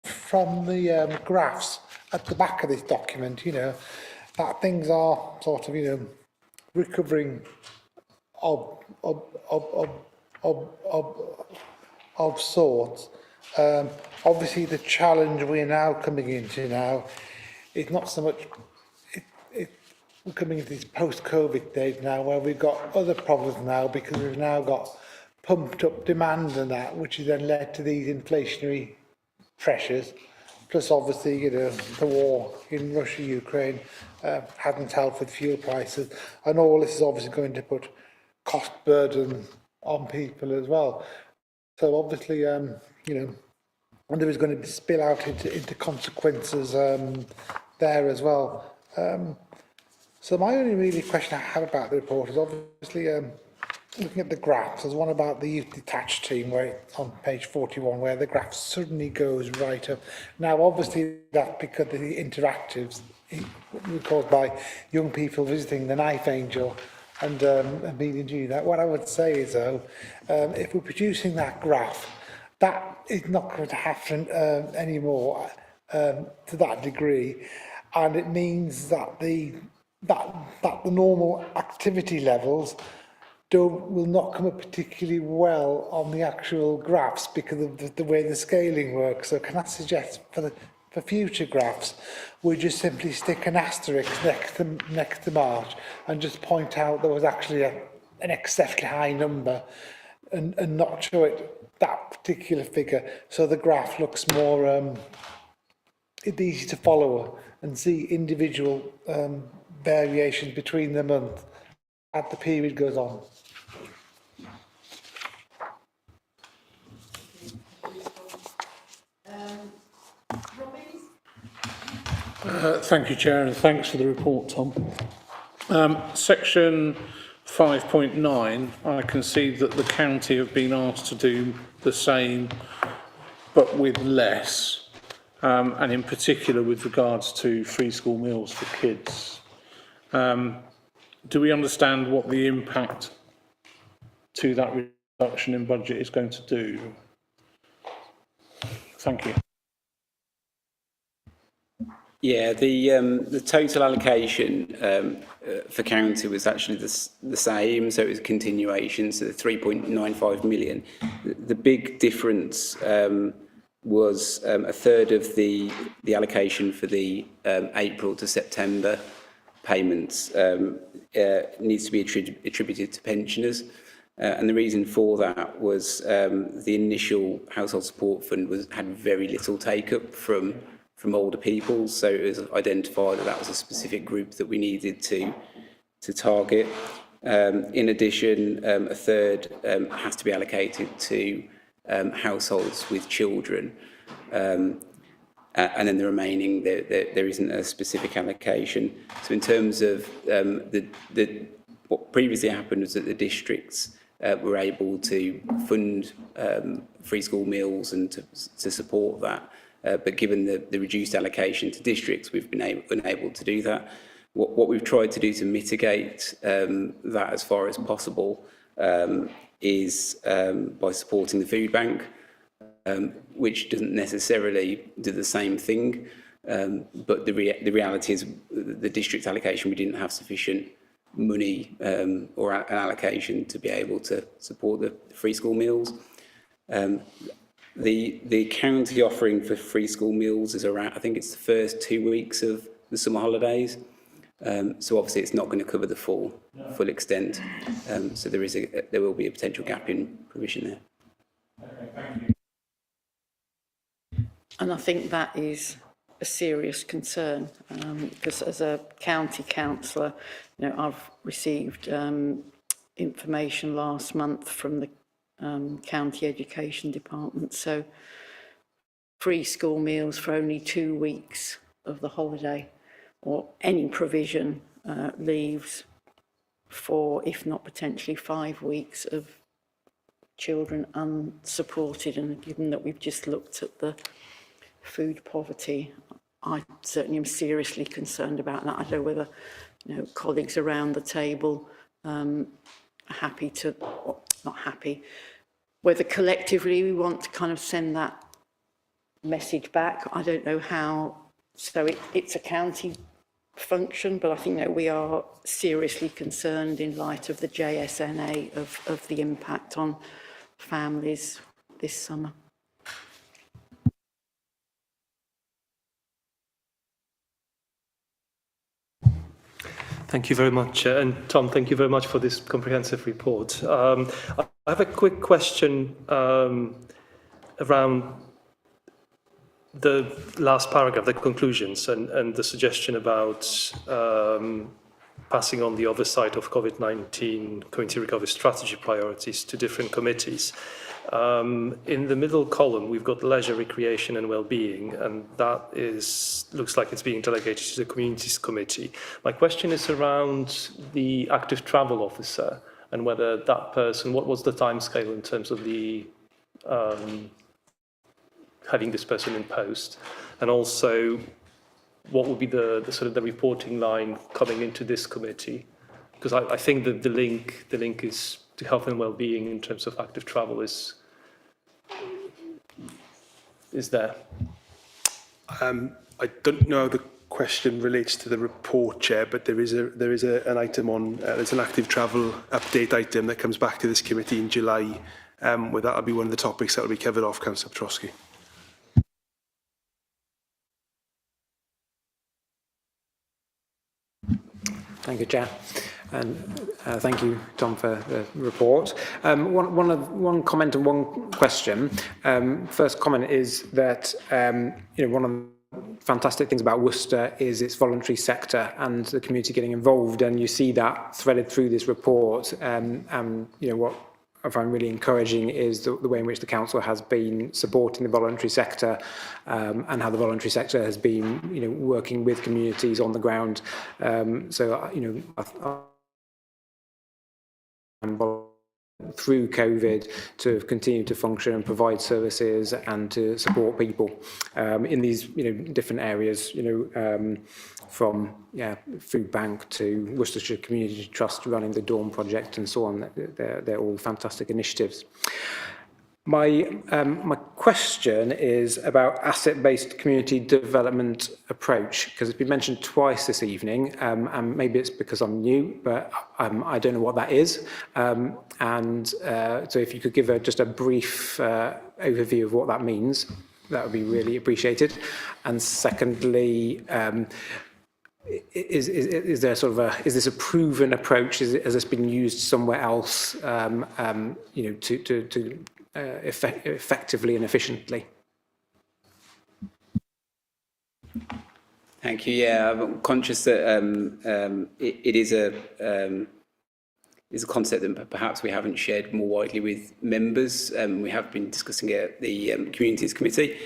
from the graphs at the back of this document, you know, that things are sort of, you know, recovering of sorts. Obviously, the challenge we're now coming into now is not so much. We're coming into this post-COVID days now, where we've got other problems now because we've now got pumped up demand and that, which has then led to these inflationary pressures. Plus, obviously, you know, the war in Russia, Ukraine hasn't helped with fuel prices, and all this is obviously going to put cost burden on people as well. So obviously, you know, and there is going to spill out into consequences there as well. So my only really question I have about the report is obviously looking at the graphs. There's one about the youth detached team where it's on page 41, where the graph suddenly goes right up. Now, obviously, that's because the interactives were caused by young people visiting the Knife Angel and meeting you. That what I would say is, though, if we're producing that graph, that is not going to happen anymore to that degree, and it means that the normal activity levels will not come up particularly well on the actual graphs because of the way the scaling works. So can I suggest for future graphs, we just simply stick an asterisk next to March and just point out there was actually an exceptionally high number and not show it that particular figure, so the graph looks more it's easy to follow and see individual variations between the month as the period goes on. Thank you, Chair, and thanks for the report, Tom. Section 5.9, I can see that the county have been asked to do the same, but with less, and in particular with regards to free school meals for kids. Do we understand what the impact to that reduction in budget is going to do? Thank you. Yeah, the total allocation for county was actually the same, so it was a continuation, so the 3.95 million. The big difference was a third of the allocation for the April to September payments needs to be attributed to pensioners. And the reason for that was the initial household support fund had very little take-up from older people, so it was identified that was a specific group that we needed to target. In addition, a third has to be allocated to households with children, and then the remaining there isn't a specific allocation. So in terms of what previously happened was that the districts were able to fund free school meals and to support that. But given the reduced allocation to districts, we've been unable to do that. What we've tried to do to mitigate that as far as possible is by supporting the food bank, which doesn't necessarily do the same thing. But the reality is the district allocation, we didn't have sufficient money or an allocation to be able to support the free school meals. The county offering for free school meals is around, I think it's the first 2 weeks of the summer holidays. So obviously it's not going to cover the full extent. So there will be a potential gap in provision there. Okay, thank you. And I think that is a serious concern, because as a county councillor, I've received information last month from the county education department. So free school meals for only 2 weeks of the holiday, or any provision leaves 4, if not potentially 5 weeks of children unsupported. And given that we've just looked at the food poverty, I certainly am seriously concerned about that. I don't know whether colleagues around the table are happy to, or not happy, whether collectively we want to kind of send that message back. I don't know how. So it's a county function, but I think that we are seriously concerned in light of the JSNA of the impact on families this summer. Thank you very much. And Tom, thank you very much for this comprehensive report. I have a quick question around the last paragraph, the conclusions, and the suggestion about passing on the oversight of COVID-19 community recovery strategy priorities to different committees. In the middle column, we've got leisure, recreation and well-being, and that looks like it's being delegated to the communities committee. My question is around the active travel officer and whether that person, what was the timescale in terms of the having this person in post, and also what would be the sort of the reporting line coming into this committee? Because I think that the link is to health and well-being in terms of active travel is there. I don't know how the question relates to the report, Chair, but there is an item on there's an active travel update item that comes back to this committee in July, where that'll be one of the topics that will be covered off, Councillor Petrosky. Thank you, Chair. And thank you, Tom, for the report. One comment and one question. First comment is that one of the fantastic things about Worcester is its voluntary sector and the community getting involved, and you see that threaded through this report. And what I find really encouraging is the way in which the council has been supporting the voluntary sector, and how the voluntary sector has been, working with communities on the ground. So, through COVID to continue to function and provide services and to support people in these different areas, from food bank to Worcestershire Community Trust running the Dawn project and so on. They're all fantastic initiatives. My question is about asset-based community development approach, because it's been mentioned twice this evening, and maybe it's because I'm new, but I don't know what that is. So if you could give just a brief overview of what that means, that would be really appreciated. And secondly, is there sort of is this a proven approach? Has this been used somewhere else? To effectively and efficiently? Thank you. Yeah, I'm conscious that it is a concept that perhaps we haven't shared more widely with members. We have been discussing it at the Communities Committee,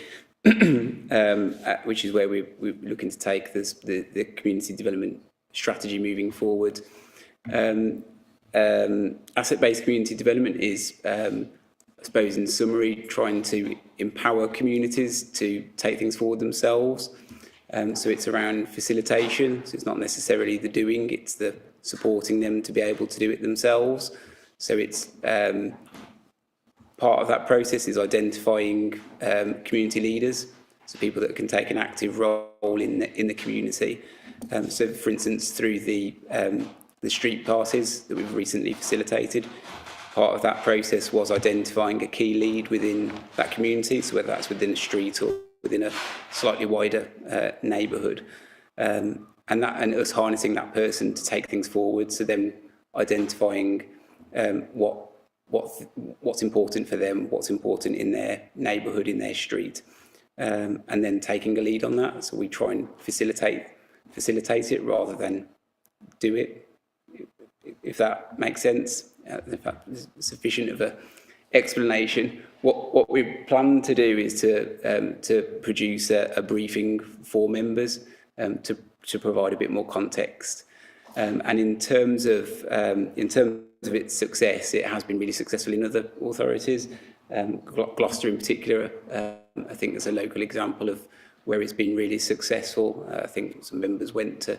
which is where we're looking to take the community development strategy moving forward. Asset-based community development is, I suppose in summary, trying to empower communities to take things forward themselves. So it's around facilitation, so it's not necessarily the doing, it's the supporting them to be able to do it themselves. So it's part of that process is identifying community leaders, so people that can take an active role in the community. So for instance, through the street parties that we've recently facilitated, part of that process was identifying a key lead within that community, so whether that's within a street or within a slightly wider neighbourhood, and us harnessing that person to take things forward. So then identifying what's important for them, what's important in their neighbourhood, in their street, and then taking a lead on that. So we try and facilitate it rather than do it, if that makes sense. In fact, there's sufficient of a explanation. What we plan to do is to produce a briefing for members to provide a bit more context. And in terms of its success, it has been really successful in other authorities. Gloucester in particular, I think there's a local example of where it's been really successful. I think some members went to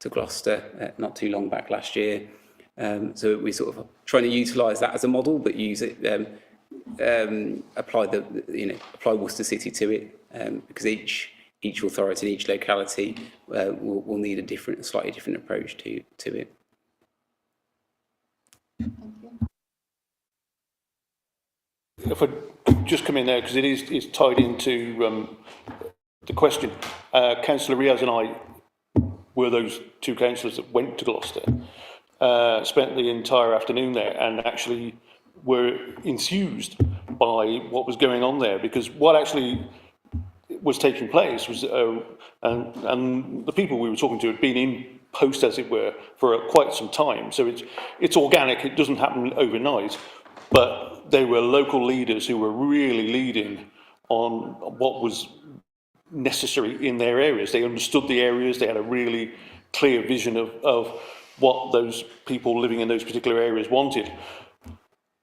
Gloucester not too long back last year. So we're sort of trying to utilise that as a model, but use it, apply Worcester City to it, because each authority and each locality will need a slightly different approach to it. If I could just come in there, because it's tied into the question. Councillor Riaz and I were those two councillors that went to Gloucester. Spent the entire afternoon there and actually were enthused by what was going on there, because what actually was taking place was, and the people we were talking to had been in post, as it were, for quite some time. So it's organic, it doesn't happen overnight, but they were local leaders who were really leading on what was necessary in their areas. They understood the areas, they had a really clear vision of what those people living in those particular areas wanted.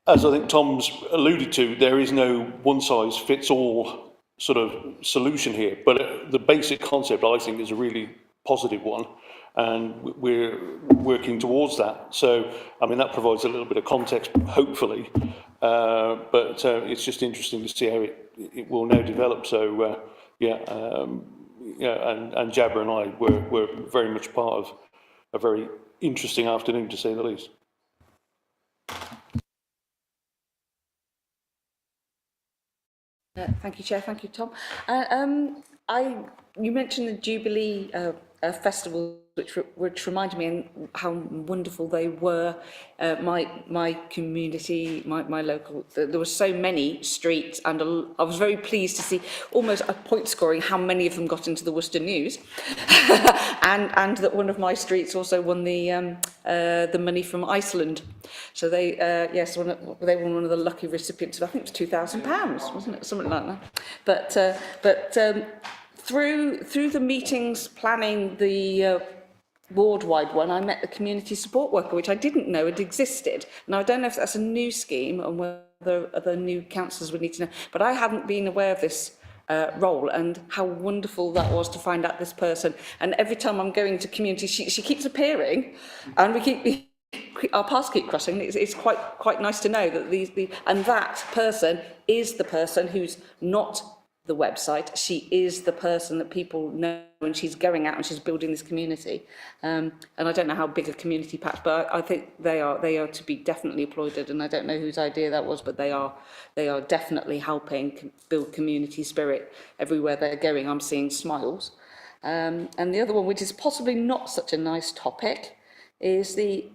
As I think Tom's alluded to, there is no one-size-fits-all sort of solution here, but the basic concept, I think, is a really positive one, and we're working towards that. So, I mean, that provides a little bit of context, hopefully, but it's just interesting to see how it will now develop. So, and Jabba and I were very much part of a very interesting afternoon, to say the least. Thank you, Chair. Thank you, Tom. You mentioned the Jubilee festival, which reminded me how wonderful they were. My community, my local, there were so many streets, and I was very pleased to see almost a point scoring how many of them got into the Worcester News, and that one of my streets also won the money from Iceland. So they they were one of the lucky recipients of, I think it was £2,000, wasn't it, something like that. But through the meetings, planning the ward-wide one, I met the community support worker, which I didn't know had existed. Now, I don't know if that's a new scheme and whether other new councillors would need to know, but I hadn't been aware of this role, and how wonderful that was to find out this person. And every time I'm going to community, she keeps appearing, and our paths keep crossing. It's quite nice to know that and that person is the person who's not the website. She is the person that people know, and she's going out and she's building this community. And I don't know how big a community patch, but I think they are to be definitely applauded. And I don't know whose idea that was, but they are definitely helping build community spirit everywhere they're going. I'm seeing smiles. And the other one, which is possibly not such a nice topic, is we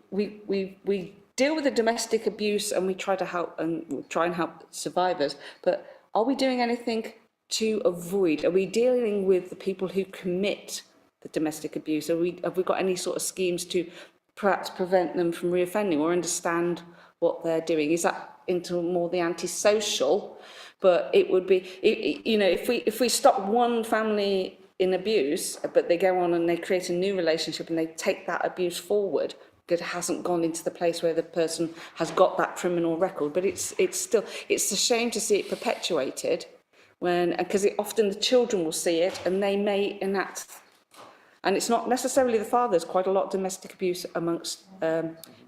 deal with the domestic abuse, and we try and help survivors. But are we doing anything to avoid? Are we dealing with the people who commit the domestic abuse? Have we got any sort of schemes to perhaps prevent them from reoffending or understand what they're doing? Is that into more the antisocial? But it would be, you know, if we stop one family in abuse, but they go on and they create a new relationship and they take that abuse forward, because it hasn't gone into the place where the person has got that criminal record. But it's a shame to see it perpetuated, because often the children will see it and they may enact. And it's not necessarily the father. There's quite a lot of domestic abuse amongst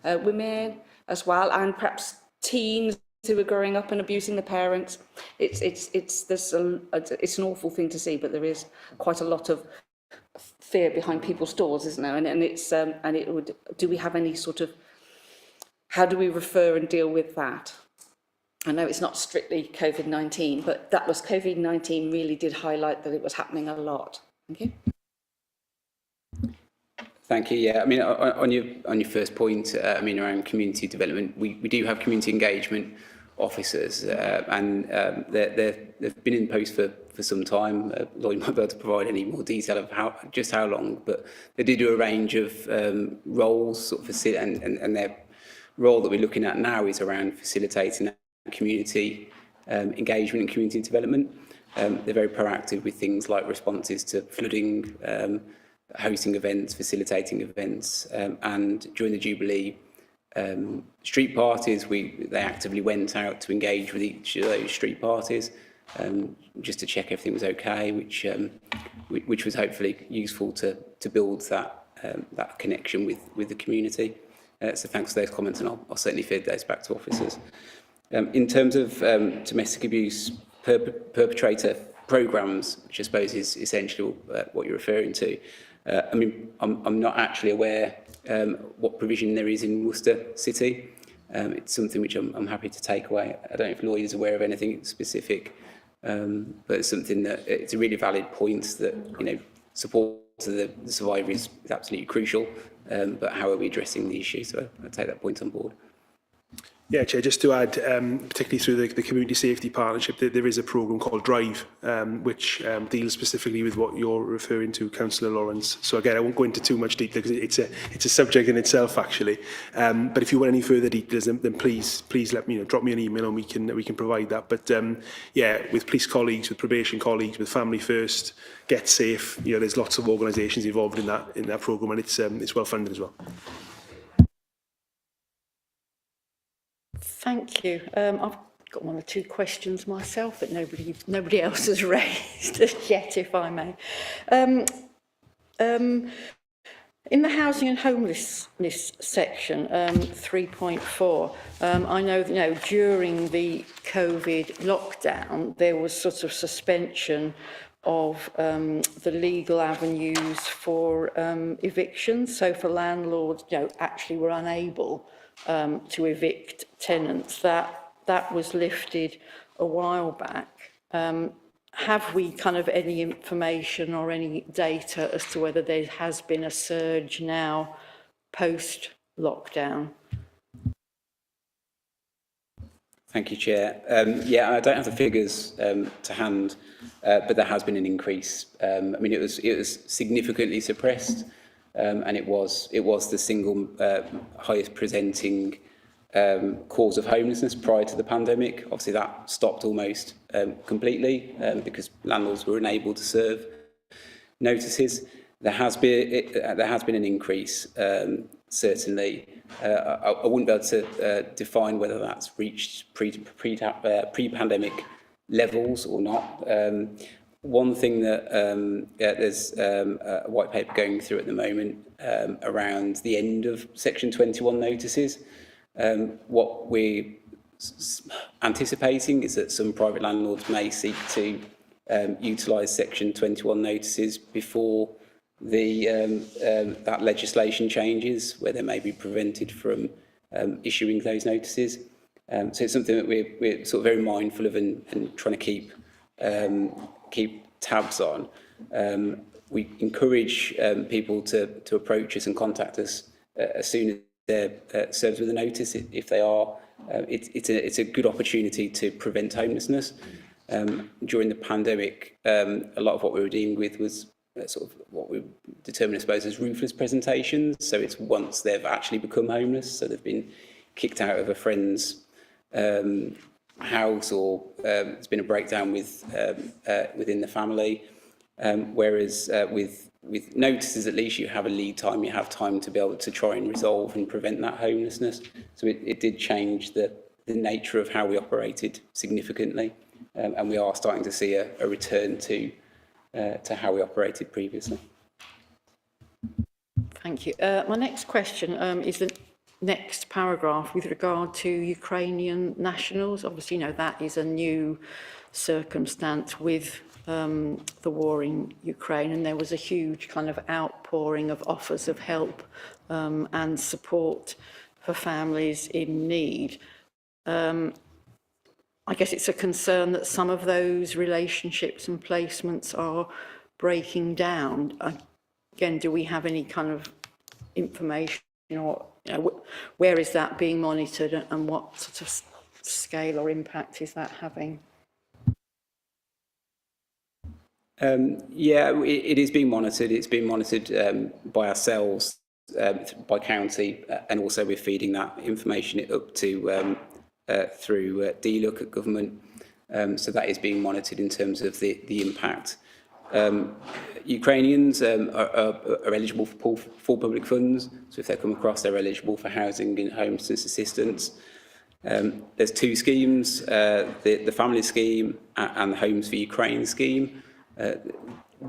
women as well, and perhaps teens who are growing up and abusing the parents. It's an awful thing to see, but there is quite a lot of fear behind people's doors, isn't there? Do we have any sort of, how do we refer and deal with that? I know it's not strictly COVID-19, but that was COVID-19 really did highlight that it was happening a lot. Thank you. Thank you. Yeah, I mean, on your first point, I mean, around community development, we do have community engagement officers, and they've been in post for some time. Lloyd might be able to provide any more detail of how long, but they do a range of roles, sort of and their role that we're looking at now is around facilitating community engagement and community development. They're very proactive with things like responses to flooding, hosting events, facilitating events, and during the Jubilee street parties, they actively went out to engage with each of those street parties, just to check everything was okay, which was hopefully useful to build that connection with the community. So thanks for those comments, and I'll certainly feed those back to officers. In terms of domestic abuse perpetrator programmes, which I suppose is essentially what you're referring to, I mean, I'm not actually aware what provision there is in Worcester City. It's something which I'm happy to take away. I don't know if Lloyd is aware of anything specific, but it's something that it's a really valid point that, you know, support to the survivor is absolutely crucial, but how are we addressing the issue? So I take that point on board. Yeah, Chair, just to add, particularly through the Community Safety Partnership, there is a programme called Drive, which deals specifically with what you're referring to, Councillor Lawrence. So again, I won't go into too much detail because it's a subject in itself, actually. But if you want any further details, then please let me know. Drop me an email and we can provide that. But yeah, with police colleagues, with probation colleagues, with Family First, Get Safe, you know, there's lots of organisations involved in that programme, and it's well funded as well. Thank you. I've got one or two questions myself that nobody else has raised as yet, if I may. In the housing and homelessness section, 3.4, I know that, you know, during the COVID lockdown, there was sort of suspension of the legal avenues for evictions. So for landlords, you know, actually were unable to evict tenants. That was lifted a while back. Have we kind of any information or any data as to whether there has been a surge now post-lockdown? Thank you, Chair. Yeah, I don't have the figures to hand, but there has been an increase. I mean, it was significantly suppressed, and it was the single highest presenting cause of homelessness prior to the pandemic. Obviously, that stopped almost completely because landlords were unable to serve notices. there has been an increase, certainly. I wouldn't be able to define whether that's reached pre-pandemic levels or not. One thing that there's a white paper going through at the moment around the end of Section 21 notices. What we're anticipating is that some private landlords may seek to utilise Section 21 notices before that legislation changes, where they may be prevented from issuing those notices. So it's something that we're sort of very mindful of and trying to keep tabs on. We encourage people to approach us and contact us as soon as they're served with a notice. If they are, it's a good opportunity to prevent homelessness. During the pandemic, a lot of what we were dealing with was sort of what we determine, I suppose, as ruthless presentations. So it's once they've actually become homeless, so they've been kicked out of a friend's house, or there's been a breakdown within the family. Whereas with notices, at least you have a lead time, you have time to be able to try and resolve and prevent that homelessness. So it did change the nature of how we operated significantly, and we are starting to see a return to how we operated previously. Thank you. My next question is the next paragraph with regard to Ukrainian nationals. Obviously, that is a new circumstance with the war in Ukraine, and there was a huge kind of outpouring of offers of help and support for families in need. I guess it's a concern that some of those relationships and placements are breaking down. Again, do we have any kind of information, or where is that being monitored, and what sort of scale or impact is that having? Yeah, it is being monitored. It's being monitored by ourselves, by county, and also we're feeding that information up to through DLUC at government. So that is being monitored in terms of the impact. Ukrainians are eligible for full public funds, so if they come across, they're eligible for housing and homelessness assistance. There's two schemes, the family scheme and the Homes for Ukraine scheme.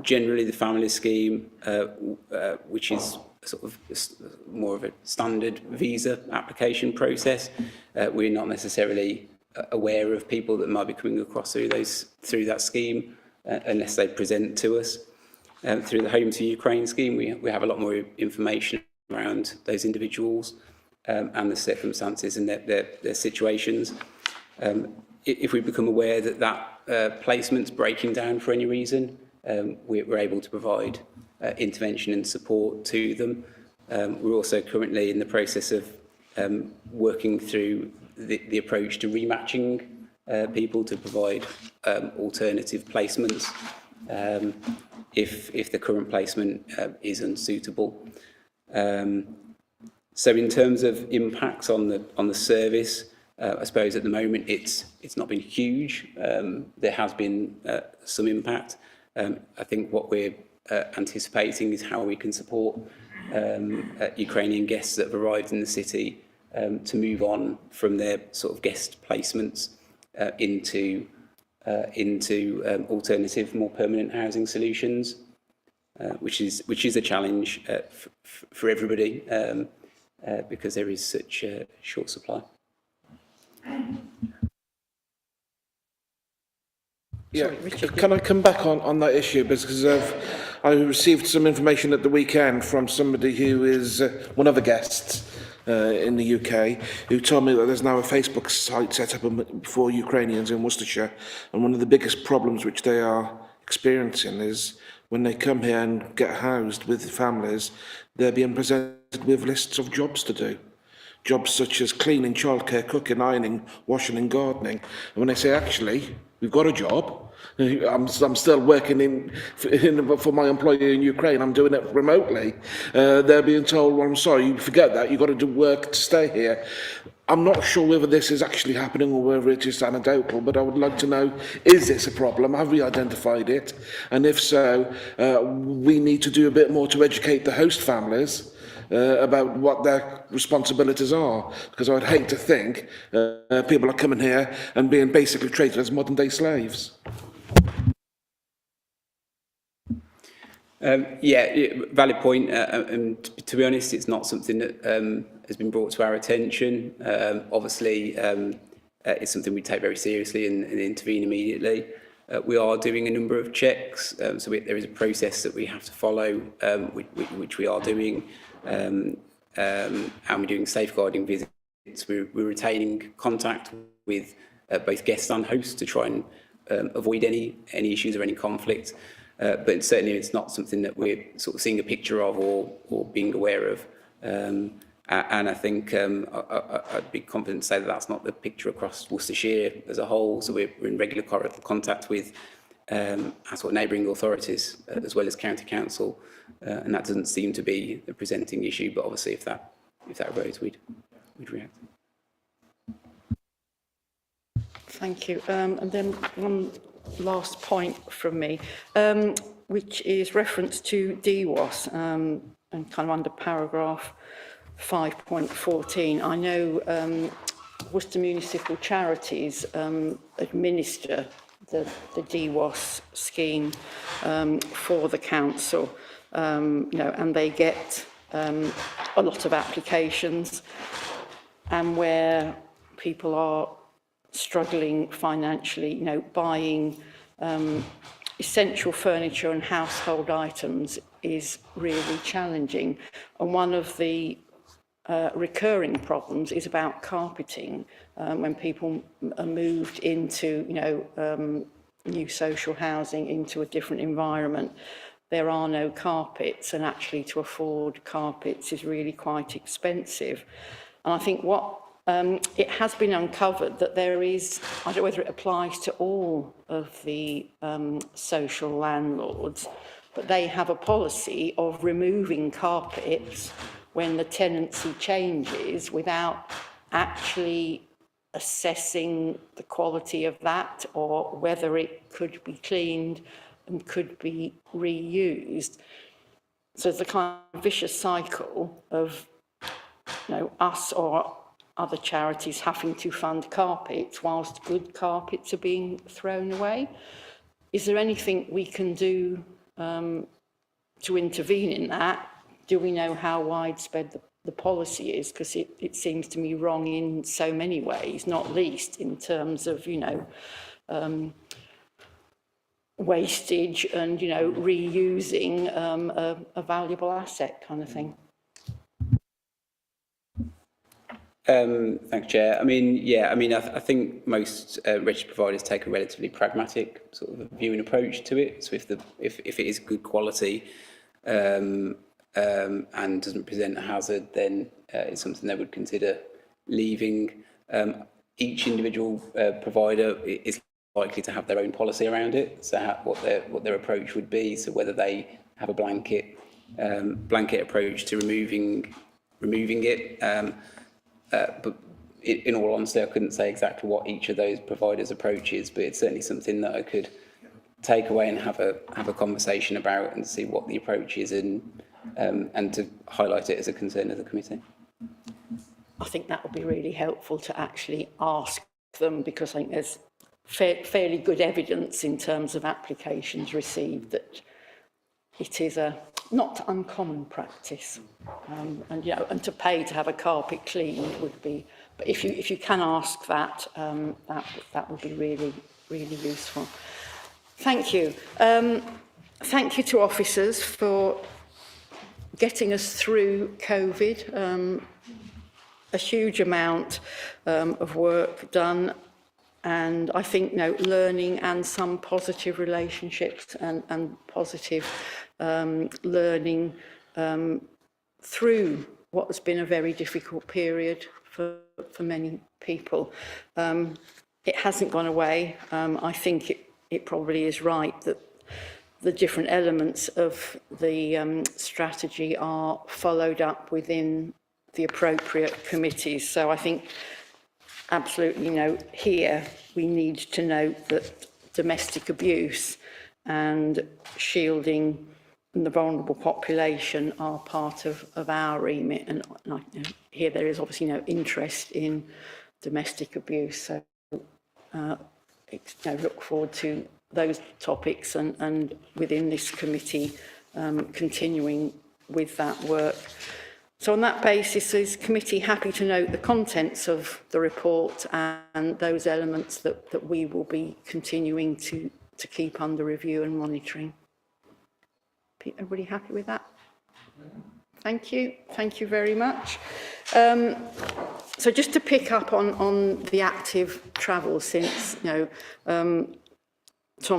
Generally, the family scheme, which is sort of more of a standard visa application process, we're not necessarily aware of people that might be coming across through that scheme unless they present to us. Through the Homes for Ukraine scheme, we have a lot more information around those individuals and the circumstances and their situations. If we become aware that placement's breaking down for any reason, we're able to provide intervention and support to them. We're also currently in the process of working through the approach to rematching people to provide alternative placements if the current placement is unsuitable. So in terms of impacts on the service, I suppose at the moment it's not been huge. There has been some impact. I think what we're anticipating is how we can support Ukrainian guests that have arrived in the city to move on from their sort of guest placements into alternative, more permanent housing solutions, which is a challenge for everybody because there is such a short supply. Yeah, Sorry, Richard, can I come back on that issue, because I received some information at the weekend from somebody who is one of the guests in the UK, who told me that there's now a Facebook site set up for Ukrainians in Worcestershire, and one of the biggest problems which they are experiencing is when they come here and get housed with families, they're being presented with lists of jobs to do. Jobs such as cleaning, childcare, cooking, ironing, washing and gardening. And when they say, actually, We've got a job. I'm still working for my employer in Ukraine. I'm doing it remotely. They're being told, well, I'm sorry, you forget that. You've got to do work to stay here. I'm not sure whether this is actually happening or whether it's just anecdotal, but I would like to know, is this a problem? Have we identified it? And if so, we need to do a bit more to educate the host families about what their responsibilities are, because I'd hate to think people are coming here and being basically treated as modern day slaves. Valid point. And to be honest, it's not something that has been brought to our attention. Obviously, it's something we take very seriously and intervene immediately. We are doing a number of checks, so there is a process that we have to follow, which we are doing, and we're doing safeguarding visits. We're retaining contact with both guests and hosts to try and avoid any issues or any conflict. But certainly it's not something that we're sort of seeing a picture of or being aware of. And I think I'd be confident to say that that's not the picture across Worcestershire as a whole. So we're in regular contact with our sort of neighbouring authorities as well as county council, and that doesn't seem to be a presenting issue. But obviously, if that arose, we'd react. Thank you. And then one last point from me, which is reference to DWOS and kind of under paragraph 5.14. I know Worcester Municipal Charities administer the DWOS scheme for the council, and they get a lot of applications, and where people are struggling financially, buying essential furniture and household items is really challenging. And one of the recurring problems is about carpeting. When people are moved into, new social housing, into a different environment, there are no carpets, and actually to afford carpets is really quite expensive. And I think it has been uncovered that there is, I don't know whether it applies to all of the social landlords, but they have a policy of removing carpets when the tenancy changes without actually assessing the quality of that or whether it could be cleaned and could be reused. So it's a kind of vicious cycle of, us or other charities having to fund carpets whilst good carpets are being thrown away. Is there anything we can do to intervene in that? Do we know how widespread the policy is? Because it seems to me wrong in so many ways, not least in terms of, wastage and, reusing a valuable asset kind of thing. Thanks, Chair. I think most registered providers take a relatively pragmatic sort of view and approach to it. So if it is good quality and doesn't present a hazard, then it's something they would consider leaving. Each individual provider is likely to have their own policy around it. So what their approach would be. So whether they have a blanket approach to removing it. But in all honesty, I couldn't say exactly what each of those providers' approach is, but it's certainly something that I could take away and have a conversation about and see what the approach is and to highlight it as a concern of the committee. I think that would be really helpful to actually ask them, because I think there's fairly good evidence in terms of applications received that it is a not uncommon practice, and to pay to have a carpet cleaned would be. But if you can ask that, that would be really, really useful. Thank you. Thank you to officers for getting us through COVID. A huge amount of work done, and I think learning and some positive relationships and positive learning through what has been a very difficult period for many people. it hasn't gone away. I think it probably is right that the different elements of the strategy are followed up within the appropriate committees. So I think absolutely here we need to note that domestic abuse and shielding the vulnerable population are part of our remit. And here there is obviously no interest in domestic abuse. So look forward to those topics and within this committee continuing with that work. So on that basis, is committee happy to note the contents of the report and those elements that we will be continuing to keep under review and monitoring? Everybody happy with that? Thank you. Thank you very much. So just to pick up on the active travel, since Tom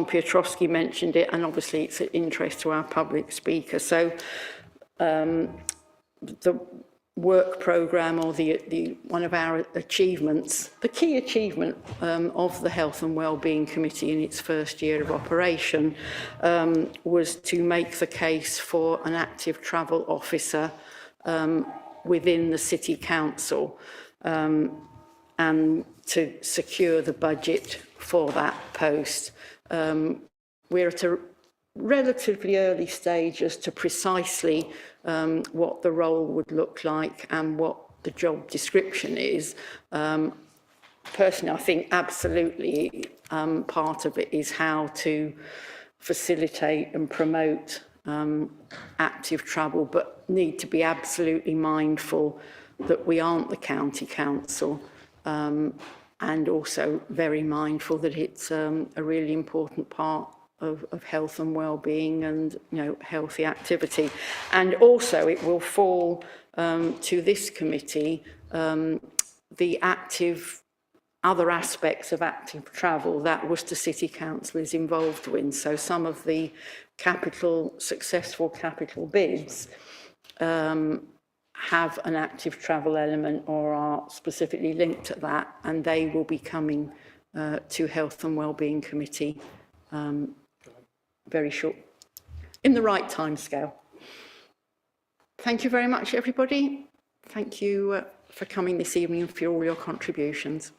Piotrowski mentioned it, and obviously it's of interest to our public speaker. So the work programme, or the one of our achievements, the key achievement of the Health and Wellbeing Committee in its first year of operation was to make the case for an active travel officer within the City Council and to secure the budget for that post. We're at a relatively early stage as to precisely what the role would look like and what the job description is. Personally, I think absolutely part of it is how to facilitate and promote active travel, but need to be absolutely mindful that we aren't the county council, and also very mindful that it's a really important part of health and well-being and healthy activity. And also it will fall to this committee the other aspects of active travel that Worcester City Council is involved in. So some of the successful capital bids have an active travel element or are specifically linked to that, and they will be coming to Health and Wellbeing Committee very short, in the right time scale. Thank you very much, everybody. Thank you for coming this evening and for all your contributions.